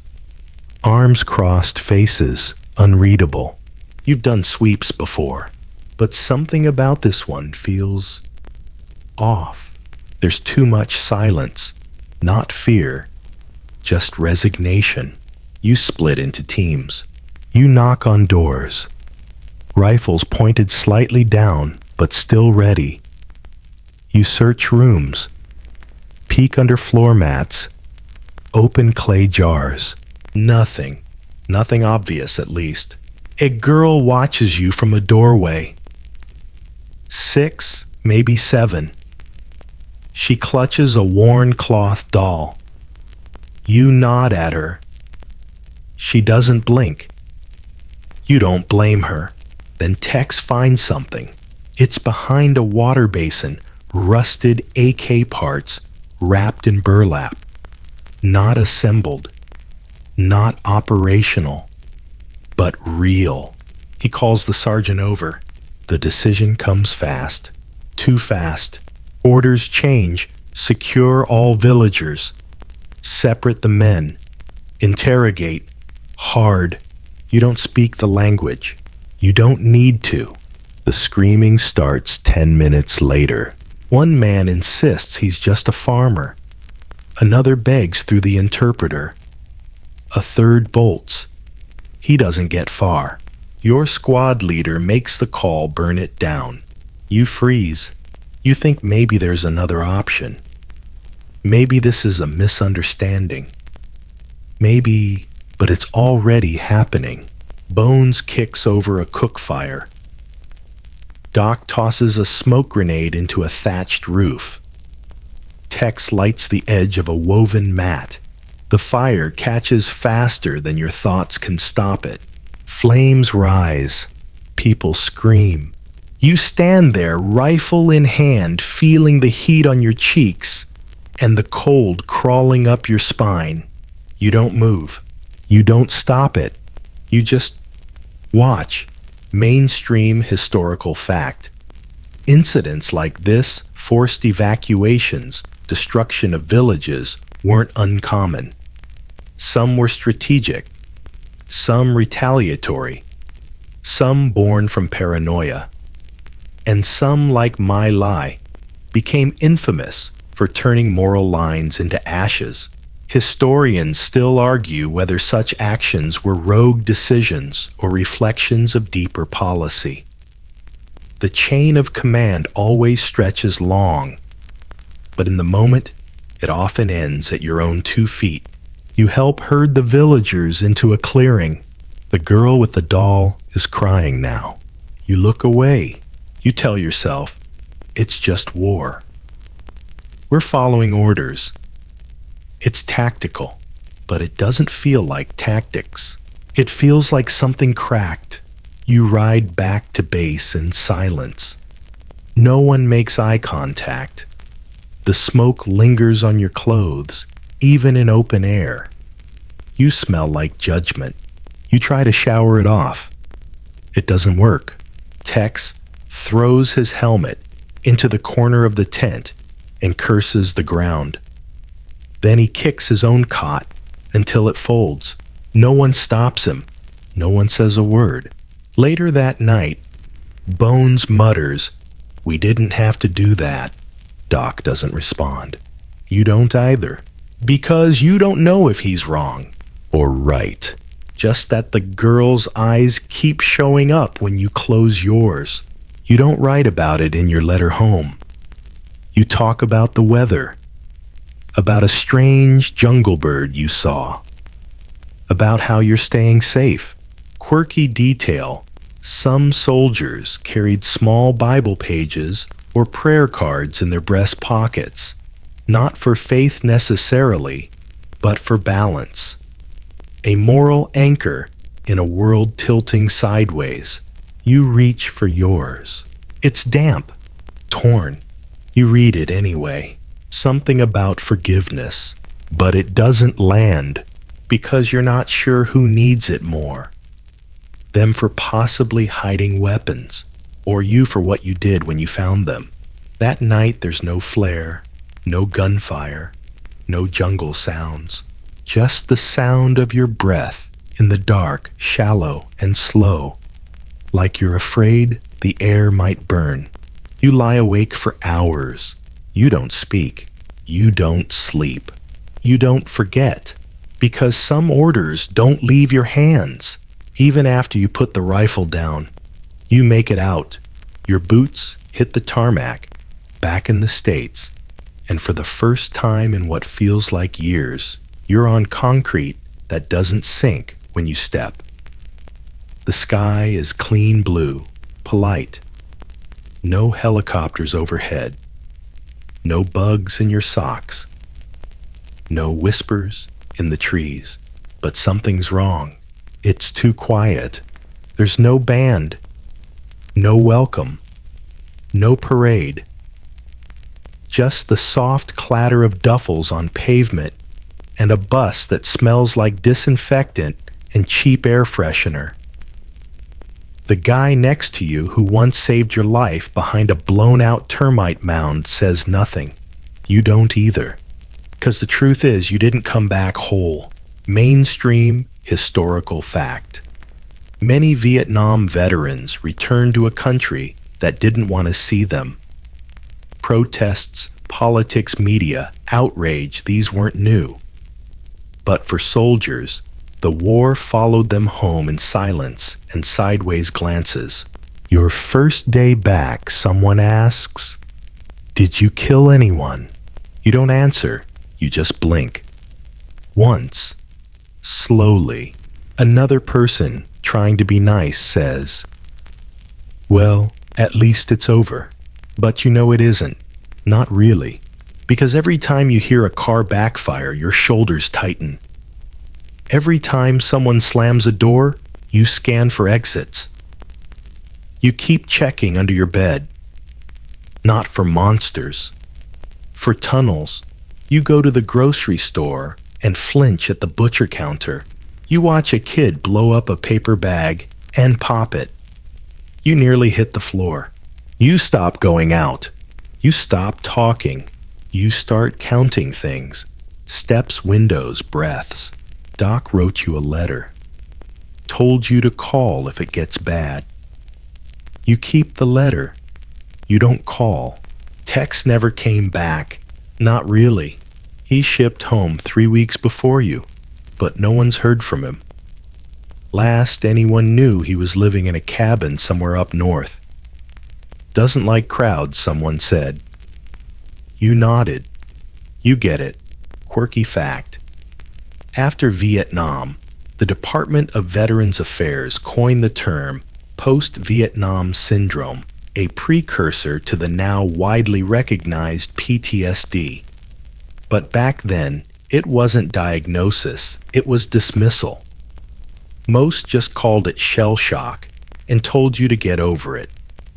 Arms crossed, faces unreadable. You've done sweeps before, but something about this one feels off. There's too much silence, not fear, just resignation. You split into teams. You knock on doors. Rifles pointed slightly down, but still ready. You search rooms. Peek under floor mats. Open clay jars. Nothing. Nothing obvious, at least. A girl watches you from a doorway. 6, maybe 7. She clutches a worn cloth doll. You nod at her. She doesn't blink. You don't blame her. Then Tex finds something. It's behind a water basin, rusted AK parts wrapped in burlap. Not assembled. Not operational. But real. He calls the sergeant over. The decision comes fast. Too fast. Orders change. Secure all villagers. Separate the men. Interrogate. Hard. You don't speak the language. You don't need to. The screaming starts 10 minutes later. One man insists he's just a farmer. Another begs through the interpreter. A third bolts. He doesn't get far. Your squad leader makes the call, burn it down. You freeze. You think maybe there's another option. Maybe this is a misunderstanding. Maybe, but it's already happening. Bones kicks over a cook fire. Doc tosses a smoke grenade into a thatched roof. Tex lights the edge of a woven mat. The fire catches faster than your thoughts can stop it. Flames rise. People scream. You stand there, rifle in hand, feeling the heat on your cheeks and the cold crawling up your spine. You don't move. You don't stop it. You just watch. Mainstream historical fact. Incidents like this, forced evacuations, destruction of villages, weren't uncommon. Some were strategic, some retaliatory, some born from paranoia, and some, like My Lai, became infamous for turning moral lines into ashes. Historians still argue whether such actions were rogue decisions or reflections of deeper policy. The chain of command always stretches long, but in the moment, it often ends at your own 2 feet. You help herd the villagers into a clearing. The girl with the doll is crying now. You look away. You tell yourself, it's just war. We're following orders. It's tactical, but it doesn't feel like tactics. It feels like something cracked. You ride back to base in silence. No one makes eye contact. The smoke lingers on your clothes, even in open air. You smell like judgment. You try to shower it off. It doesn't work. Tex throws his helmet into the corner of the tent and curses the ground. Then he kicks his own cot until it folds. No one stops him. No one says a word. Later that night, Bones mutters, "We didn't have to do that." Doc doesn't respond. You don't either, because you don't know if he's wrong or right. Just that the girl's eyes keep showing up when you close yours. You don't write about it in your letter home. You talk about the weather, about a strange jungle bird you saw, about how you're staying safe. Quirky detail. Some soldiers carried small Bible pages or prayer cards in their breast pockets, not for faith necessarily, but for balance. A moral anchor in a world tilting sideways. You reach for yours. It's damp, torn. You read it anyway. Something about forgiveness, but it doesn't land because you're not sure who needs it more. Them for possibly hiding weapons, or you for what you did when you found them. That night there's no flare, no gunfire, no jungle sounds. Just the sound of your breath in the dark, shallow and slow, like you're afraid the air might burn. You lie awake for hours. You don't speak. You don't sleep. You don't forget, because some orders don't leave your hands. Even after you put the rifle down, you make it out. Your boots hit the tarmac, back in the States, and for the first time in what feels like years, you're on concrete that doesn't sink when you step. The sky is clean blue, polite. No helicopters overhead. No bugs in your socks. No whispers in the trees. But something's wrong. It's too quiet. There's no band. No welcome. No parade. Just the soft clatter of duffels on pavement and a bus that smells like disinfectant and cheap air freshener. The guy next to you who once saved your life behind a blown-out termite mound says nothing. You don't either. 'Cause the truth is, you didn't come back whole. Mainstream historical fact. Many Vietnam veterans returned to a country that didn't want to see them. Protests, politics, media, outrage, these weren't new. But for soldiers, the war followed them home in silence and sideways glances. Your first day back, someone asks, "Did you kill anyone?" You don't answer, you just blink. Once, slowly, another person trying to be nice says, "Well, at least it's over." But you know it isn't. Not really. Because every time you hear a car backfire, your shoulders tighten. Every time someone slams a door, you scan for exits. You keep checking under your bed. Not for monsters. For tunnels. You go to the grocery store and flinch at the butcher counter. You watch a kid blow up a paper bag and pop it. You nearly hit the floor. You stop going out. You stop talking. You start counting things. Steps, windows, breaths. Doc wrote you a letter. Told you to call if it gets bad. You keep the letter. You don't call. Text never came back. Not really. He shipped home 3 weeks before you, but no one's heard from him. Last anyone knew, he was living in a cabin somewhere up north. Doesn't like crowds, someone said. You nodded. You get it. Quirky fact. After Vietnam, the Department of Veterans Affairs coined the term post-Vietnam syndrome, a precursor to the now widely recognized PTSD. But back then, it wasn't diagnosis, it was dismissal. Most just called it shell shock and told you to get over it.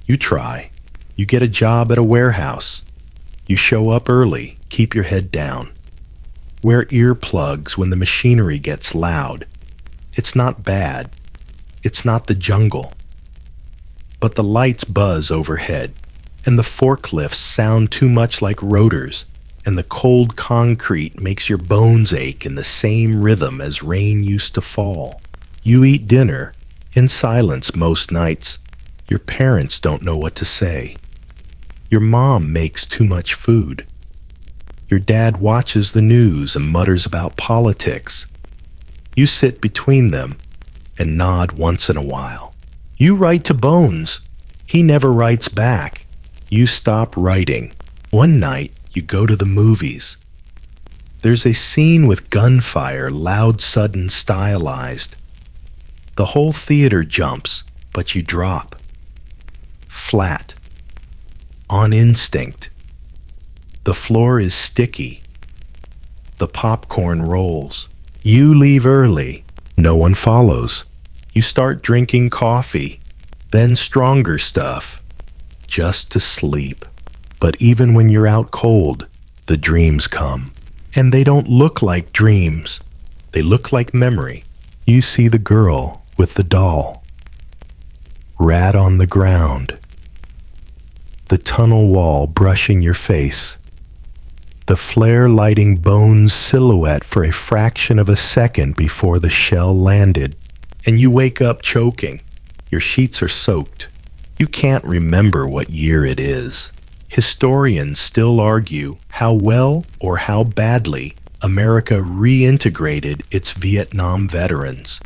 You try. You get a job at a warehouse. You show up early, keep your head down. Wear earplugs when the machinery gets loud. It's not bad. It's not the jungle. But the lights buzz overhead, and the forklifts sound too much like rotors, and the cold concrete makes your bones ache in the same rhythm as rain used to fall. You eat dinner, in silence most nights. Your parents don't know what to say. Your mom makes too much food. Your dad watches the news and mutters about politics. You sit between them and nod once in a while. You write to Bones. He never writes back. You stop writing. One night, you go to the movies. There's a scene with gunfire, loud, sudden, stylized. The whole theater jumps, but you drop. Flat. On instinct. The floor is sticky. The popcorn rolls. You leave early. No one follows. You start drinking coffee, then stronger stuff, just to sleep. But even when you're out cold, the dreams come. And they don't look like dreams. They look like memory. You see the girl with the doll. Rat on the ground. The tunnel wall brushing your face. The flare lighting Bones' silhouette for a fraction of a second before the shell landed. And you wake up choking. Your sheets are soaked. You can't remember what year it is. Historians still argue how well or how badly America reintegrated its Vietnam veterans.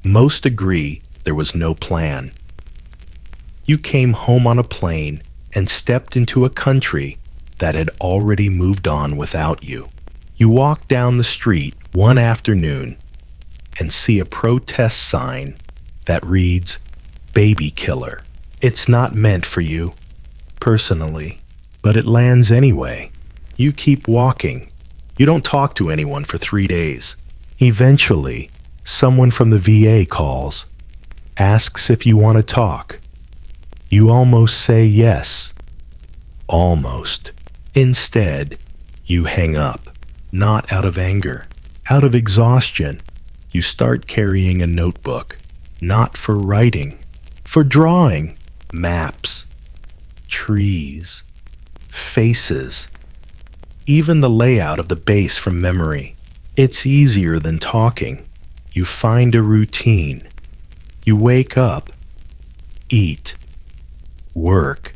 Most agree there was no plan. You came home on a plane and stepped into a country that had already moved on without you. You walk down the street one afternoon and see a protest sign that reads, "Baby Killer." It's not meant for you, personally, but it lands anyway. You keep walking. You don't talk to anyone for 3 days. Eventually, someone from the VA calls, asks if you want to talk. You almost say yes. Almost. Instead, you hang up, not out of anger, out of exhaustion. You start carrying a notebook, not for writing, for drawing, maps, trees, faces, even the layout of the base from memory. It's easier than talking. You find a routine. You wake up, eat, work,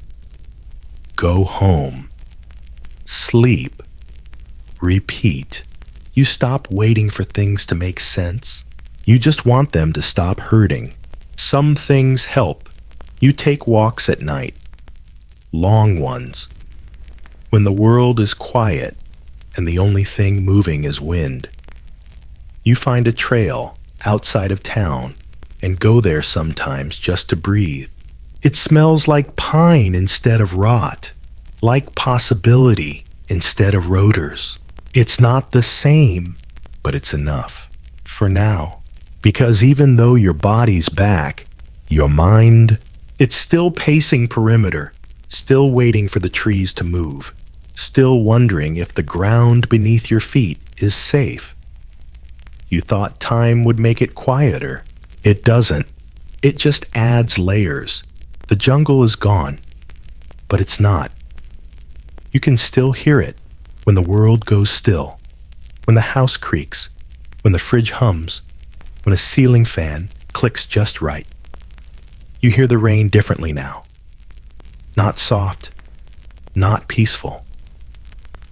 go home, sleep, repeat. You stop waiting for things to make sense. You just want them to stop hurting. Some things help. You take walks at night, long ones, when the world is quiet and the only thing moving is wind. You find a trail outside of town and go there sometimes just to breathe. It smells like pine instead of rot, like possibility instead of rotors. It's not the same, but it's enough for now. Because even though your body's back, your mind It's still pacing perimeter, still waiting for the trees to move, still wondering if the ground beneath your feet is safe. You thought time would make it quieter. It doesn't. It just adds layers. The jungle is gone, but it's not. You can still hear it when the world goes still, when the house creaks, when the fridge hums, when a ceiling fan clicks just right. You hear the rain differently now. Not soft, not peaceful,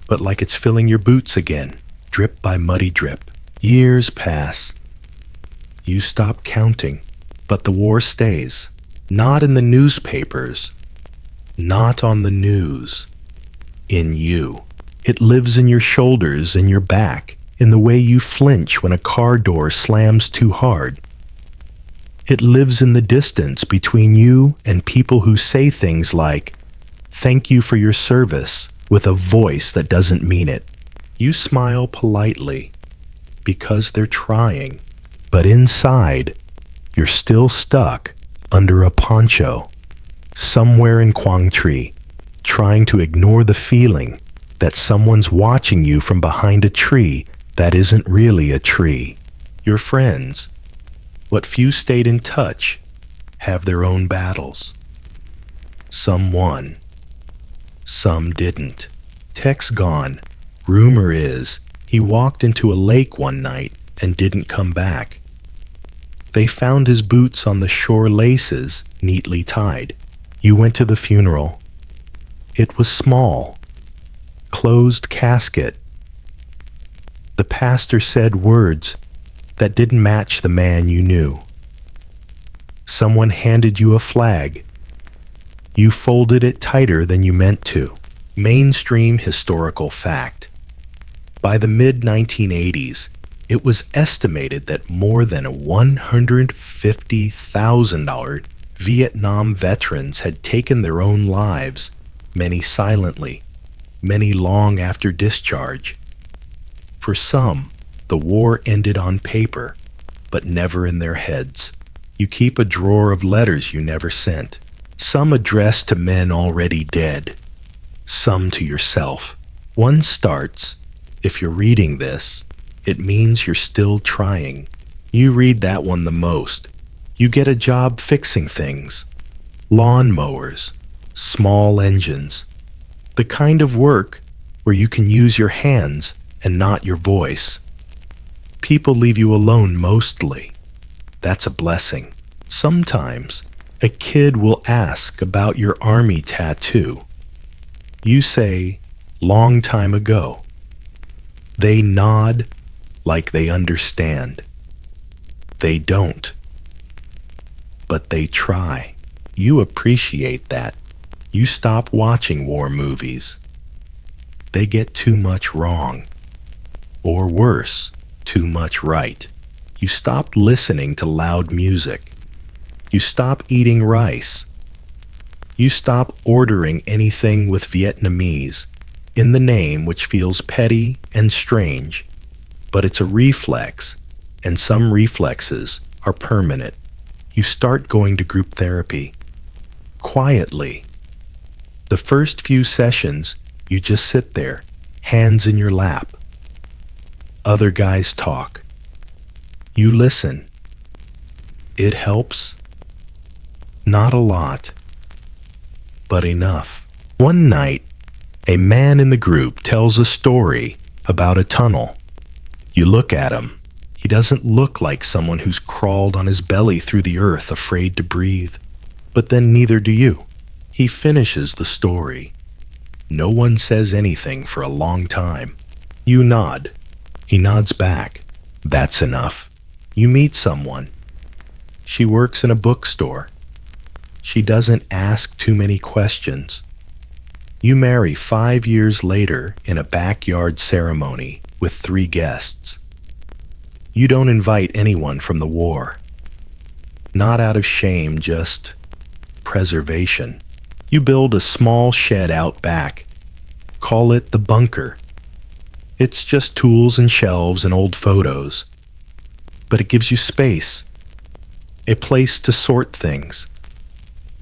but like it's filling your boots again, drip by muddy drip. Years pass. You stop counting, but the war stays. Not in the newspapers, not on the news. In you. It lives in your shoulders, in your back, in the way you flinch when a car door slams too hard. It lives in the distance between you and people who say things like, "Thank you for your service," with a voice that doesn't mean it. You smile politely because they're trying, but inside, you're still stuck under a poncho, somewhere in Quangtree, trying to ignore the feeling that someone's watching you from behind a tree that isn't really a tree. Your friends, what few stayed in touch, have their own battles. Some won, some didn't. Tech's gone. Rumor is he walked into a lake one night and didn't come back. They found his boots on the shore, laces neatly tied. You went to the funeral. It was small, closed casket. The pastor said words that didn't match the man you knew. Someone handed you a flag. You folded it tighter than you meant to. Mainstream historical fact. By the mid-1980s, it was estimated that more than $150,000 Vietnam veterans had taken their own lives, many silently, many long after discharge. For some, the war ended on paper, but never in their heads. You keep a drawer of letters you never sent, some addressed to men already dead, some to yourself. One starts, if you're reading this, it means you're still trying. You read that one the most. You get a job fixing things. Lawn mowers, small engines. The kind of work where you can use your hands and not your voice. People leave you alone mostly. That's a blessing. Sometimes a kid will ask about your army tattoo. You say, "Long time ago." They nod like they understand. They don't. But they try. You appreciate that. You stop watching war movies. They get too much wrong. Or worse, too much right. You stop listening to loud music. You stop eating rice. You stop ordering anything with Vietnamese in the name, which feels petty and strange. But it's a reflex, and some reflexes are permanent. You start going to group therapy. Quietly. The first few sessions, you just sit there, hands in your lap. Other guys talk. You listen. It helps. Not a lot, but enough. One night, a man in the group tells a story about a tunnel. You look at him. He doesn't look like someone who's crawled on his belly through the earth, afraid to breathe. But then neither do you. He finishes the story. No one says anything for a long time. You nod. He nods back. That's enough. You meet someone. She works in a bookstore. She doesn't ask too many questions. You marry 5 years later in a backyard ceremony with 3 guests. You don't invite anyone from the war. Not out of shame, just preservation. You build a small shed out back. Call it the bunker. It's just tools and shelves and old photos. But it gives you space. A place to sort things.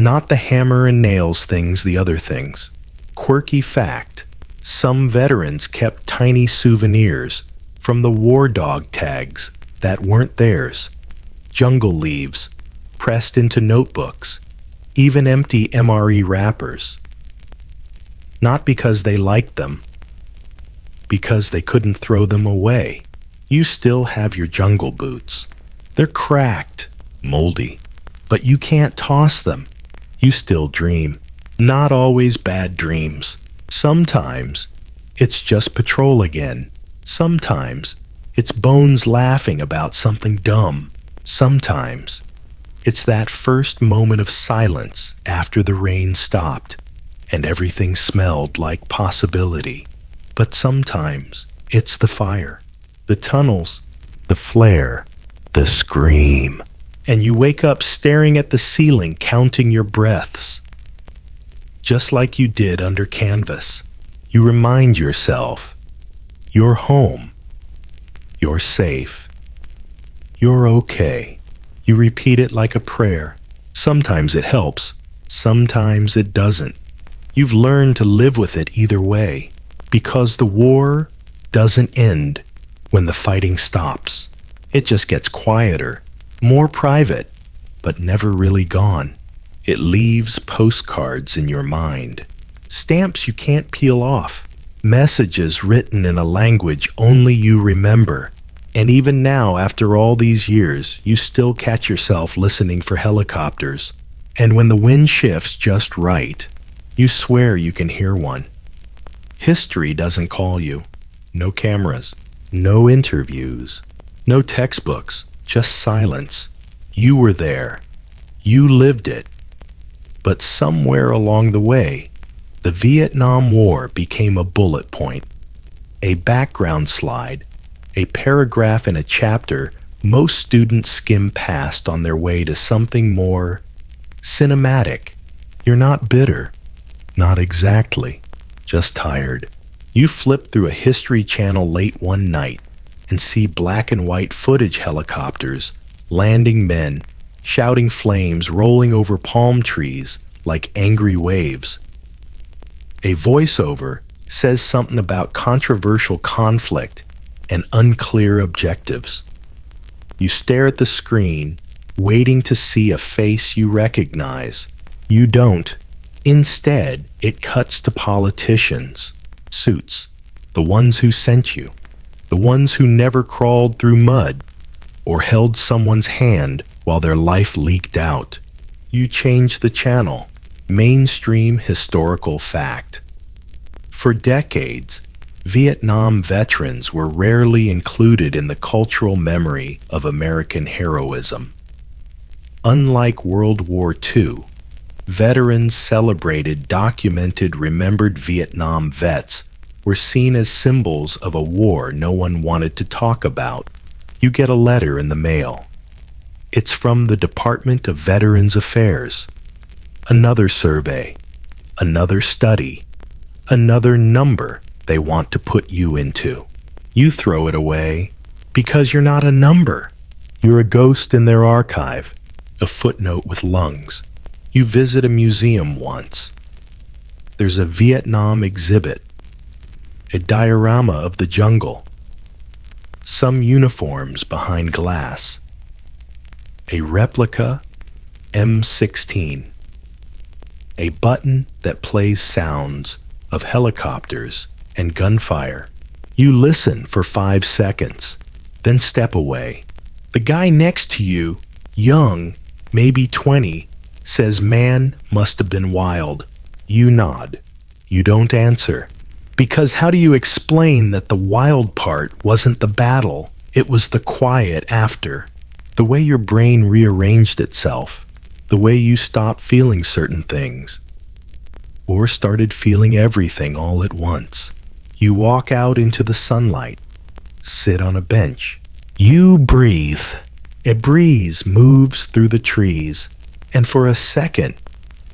Not the hammer and nails things, the other things. Quirky fact: some veterans kept tiny souvenirs from the war dog tags that weren't theirs. Jungle leaves, pressed into notebooks, even empty MRE wrappers. Not because they liked them, because they couldn't throw them away. You still have your jungle boots. They're cracked, moldy, but you can't toss them. You still dream. Not always bad dreams. Sometimes it's just patrol again. Sometimes it's Bones laughing about something dumb. Sometimes it's that first moment of silence after the rain stopped and everything smelled like possibility. But sometimes it's the fire, the tunnels, the flare, the scream. And you wake up staring at the ceiling, counting your breaths. Just like you did under canvas, you remind yourself, you're home, you're safe, you're okay. You repeat it like a prayer. Sometimes it helps, sometimes it doesn't. You've learned to live with it either way, because the war doesn't end when the fighting stops. It just gets quieter, more private, but never really gone. It leaves postcards in your mind, stamps you can't peel off, messages written in a language only you remember. And even now, after all these years, you still catch yourself listening for helicopters. And when the wind shifts just right, you swear you can hear one. History doesn't call you. No cameras, no interviews, no textbooks. Just silence. You were there. You lived it. But somewhere along the way, the Vietnam War became a bullet point, a background slide, a paragraph in a chapter most students skim past on their way to something more cinematic. You're not bitter. Not exactly. Just tired. You flip through a History Channel late one night and see black and white footage helicopters, landing men, shouting flames rolling over palm trees like angry waves. A voiceover says something about controversial conflict and unclear objectives. You stare at the screen, waiting to see a face you recognize. You don't. Instead, it cuts to politicians, suits, the ones who sent you. The ones who never crawled through mud or held someone's hand while their life leaked out. You change the channel. Mainstream historical fact. For decades, Vietnam veterans were rarely included in the cultural memory of American heroism. Unlike World War II, veterans celebrated, documented, remembered Vietnam vets were seen as symbols of a war no one wanted to talk about. You get a letter in the mail. It's from the Department of Veterans Affairs. Another survey, another study, another number they want to put you into. You throw it away because you're not a number. You're a ghost in their archive, a footnote with lungs. You visit a museum once. There's a Vietnam exhibit, a diorama of the jungle, some uniforms behind glass, a replica M16, a button that plays sounds of helicopters and gunfire. You listen for 5 seconds, then step away. The guy next to you, young, maybe 20, says, "Man, must have been wild." You nod. You don't answer. Because how do you explain that the wild part wasn't the battle, it was the quiet after? The way your brain rearranged itself, the way you stopped feeling certain things, or started feeling everything all at once. You walk out into the sunlight, sit on a bench. You breathe. A breeze moves through the trees, and for a second,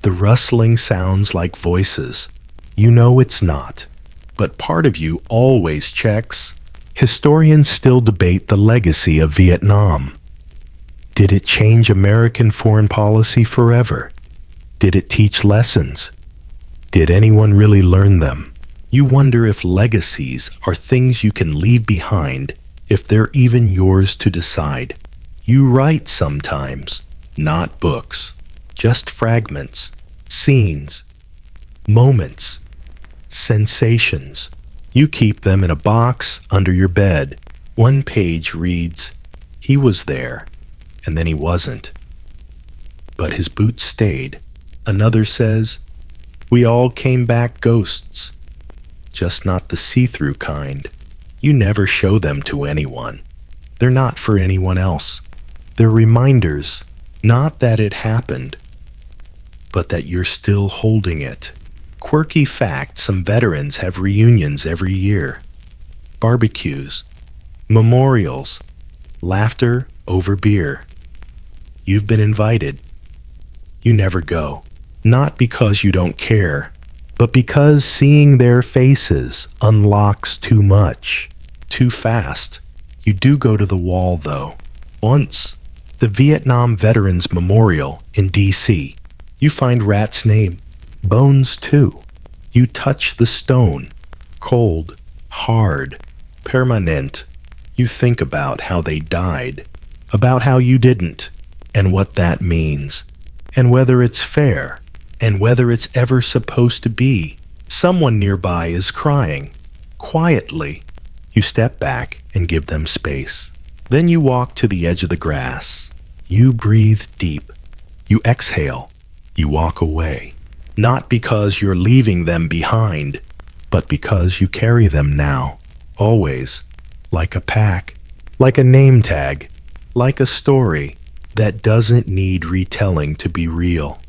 the rustling sounds like voices. You know it's not. But part of you always checks. Historians still debate the legacy of Vietnam. Did it change American foreign policy forever? Did it teach lessons? Did anyone really learn them? You wonder if legacies are things you can leave behind, if they're even yours to decide. You write sometimes, not books, just fragments, scenes, moments, sensations. You keep them in a box under your bed. One page reads, "He was there, and then he wasn't, but his boots stayed." Another says, "We all came back ghosts, just not the see-through kind." You never show them to anyone. They're not for anyone else. They're reminders, not that it happened, but that you're still holding it. Quirky fact, some veterans have reunions every year. Barbecues, memorials, laughter over beer. You've been invited. You never go. Not because you don't care, but because seeing their faces unlocks too much, too fast. You do go to the wall, though. Once, the Vietnam Veterans Memorial in D.C. You find Rat's name, Bones too. You touch the stone, cold, hard, permanent. You think about how they died, about how you didn't, and what that means, and whether it's fair, and whether it's ever supposed to be. Someone nearby is crying, quietly. You step back and give them space. Then you walk to the edge of the grass. You breathe deep. You exhale. You walk away. Not because you're leaving them behind, but because you carry them now, always, like a pack, like a name tag, like a story that doesn't need retelling to be real.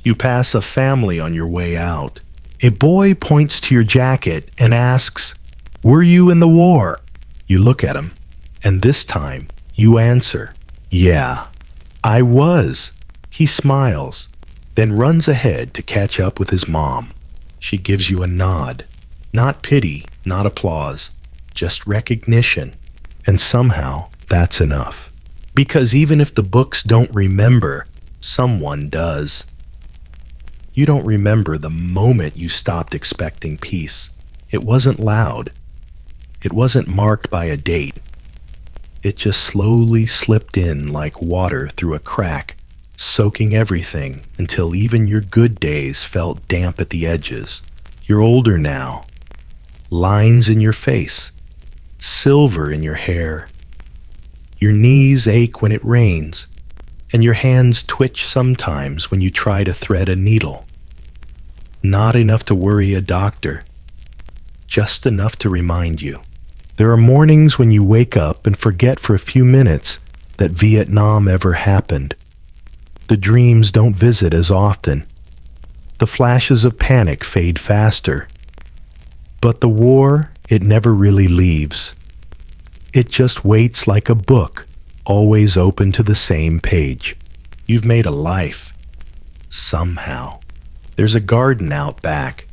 You pass a family on your way out. A boy points to your jacket and asks, "Were you in the war?" You look at him, and this time you answer, "Yeah, I was." He smiles, then runs ahead to catch up with his mom. She gives you a nod. Not pity, not applause, just recognition. And somehow that's enough. Because even if the books don't remember, someone does. You don't remember the moment you stopped expecting peace. It wasn't loud. It wasn't marked by a date. It just slowly slipped in like water through a crack, soaking everything until even your good days felt damp at the edges. You're older now. Lines in your face. Silver in your hair. Your knees ache when it rains, and your hands twitch sometimes when you try to thread a needle. Not enough to worry a doctor, just enough to remind you. There are mornings when you wake up and forget for a few minutes that Vietnam ever happened. The dreams don't visit as often. The flashes of panic fade faster. But the war, it never really leaves. It just waits like a book, always open to the same page. You've made a life. Somehow. There's a garden out back.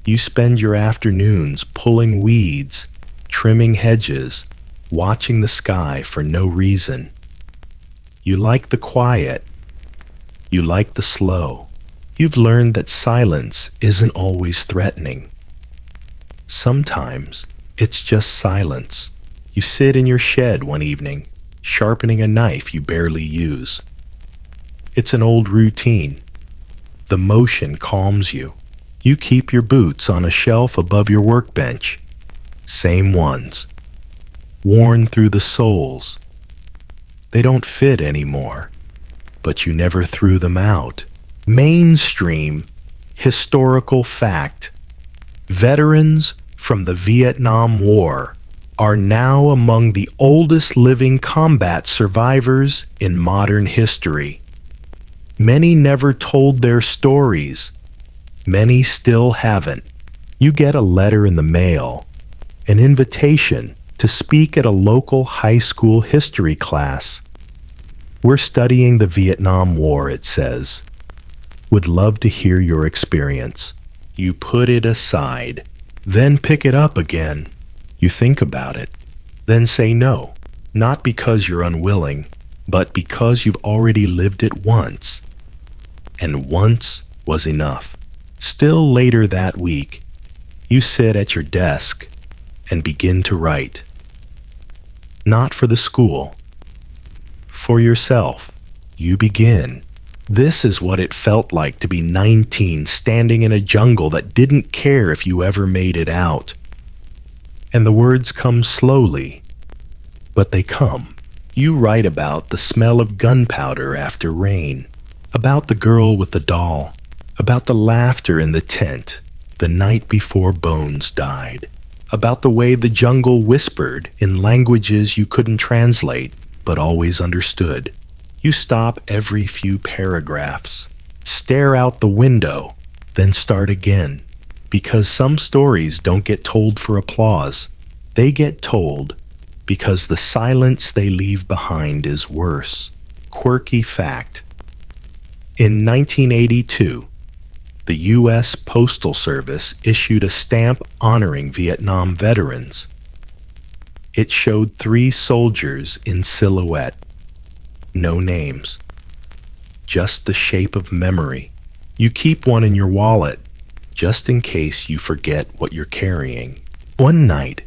You spend your afternoons pulling weeds, trimming hedges, watching the sky for no reason. You like the quiet. You like the slow. You've learned that silence isn't always threatening. Sometimes it's just silence. You sit in your shed one evening, sharpening a knife you barely use. It's an old routine. The motion calms you. You keep your boots on a shelf above your workbench. Same ones. Worn through the soles. They don't fit anymore, but you never threw them out. Mainstream, historical fact. Veterans from the Vietnam War are now among the oldest living combat survivors in modern history. Many never told their stories. Many still haven't. You get a letter in the mail, an invitation to speak at a local high school history class. "We're studying the Vietnam War," it says. "Would love to hear your experience." You put it aside, then pick it up again. You think about it, then say no, not because you're unwilling, but because you've already lived it once. and once was enough. Still later that week, you sit at your desk and begin to write. Not for the school, for yourself. You begin. This is what it felt like to be 19, standing in a jungle that didn't care if you ever made it out. And the words come slowly, but they come. You write about the smell of gunpowder after rain, about the girl with the doll, about the laughter in the tent the night before Bones died, about the way the jungle whispered in languages you couldn't translate but always understood. You stop every few paragraphs, stare out the window, then start again, because some stories don't get told for applause. They get told because the silence they leave behind is worse. Quirky fact. In 1982, the U.S. Postal Service issued a stamp honoring Vietnam veterans. It showed 3 soldiers in silhouette. No names. Just the shape of memory. You keep one in your wallet, just in case you forget what you're carrying. One night,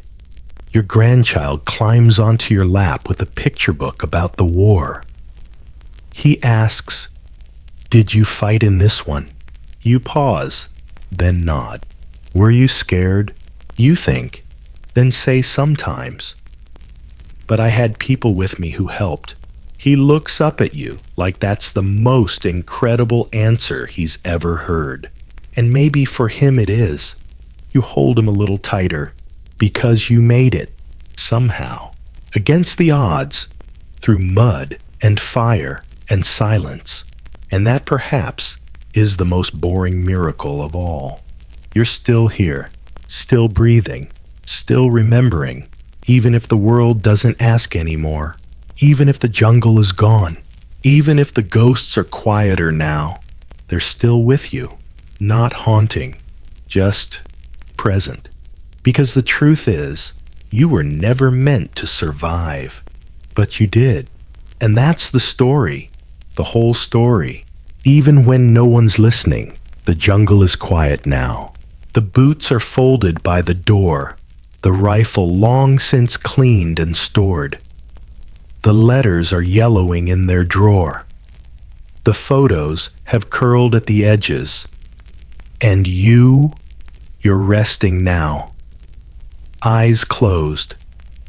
your grandchild climbs onto your lap with a picture book about the war. He asks, "Did you fight in this one?" You pause, then nod. Were you scared? You think, then say sometimes. But I had people with me who helped. He looks up at you like that's the most incredible answer he's ever heard. And maybe for him it is. You hold him a little tighter because you made it, somehow, against the odds, through mud and fire and silence. And that perhaps is the most boring miracle of all. You're still here, still breathing, still remembering, even if the world doesn't ask anymore, even if the jungle is gone, even if the ghosts are quieter now, they're still with you, not haunting, just present. Because the truth is, you were never meant to survive, but you did. And that's the story, the whole story. Even when no one's listening, the jungle is quiet now. The boots are folded by the door, the rifle long since cleaned and stored. The letters are yellowing in their drawer. The photos have curled at the edges. And you're resting now. Eyes closed,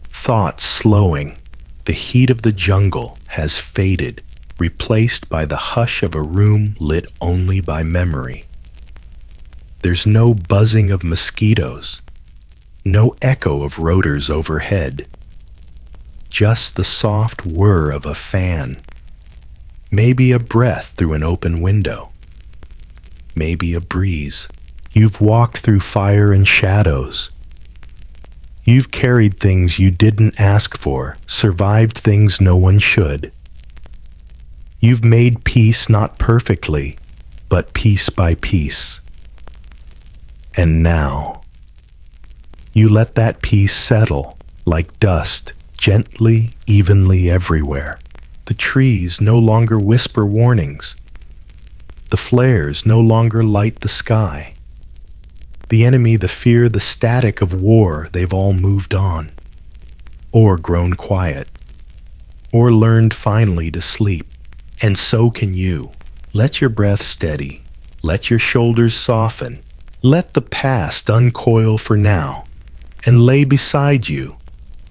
thoughts slowing. The heat of the jungle has faded, replaced by the hush of a room lit only by memory. There's no buzzing of mosquitoes, no echo of rotors overhead, just the soft whir of a fan, maybe a breath through an open window, maybe a breeze. You've walked through fire and shadows. You've carried things you didn't ask for, survived things no one should. You've made peace not perfectly, but piece by piece. And now, you let that peace settle like dust, gently, evenly everywhere. The trees no longer whisper warnings. The flares no longer light the sky. The enemy, the fear, the static of war, they've all moved on, or grown quiet, or learned finally to sleep. And so can you. Let your breath steady. Let your shoulders soften. Let the past uncoil for now and lay beside you,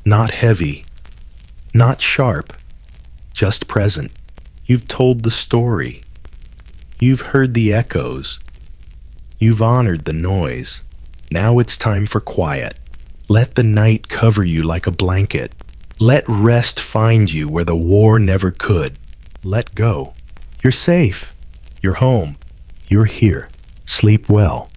not heavy, not sharp, just present. You've told the story. You've heard the echoes. You've honored the noise. Now it's time for quiet. Let the night cover you like a blanket. Let rest find you where the war never could. Let go. You're safe. You're home. You're here. Sleep well.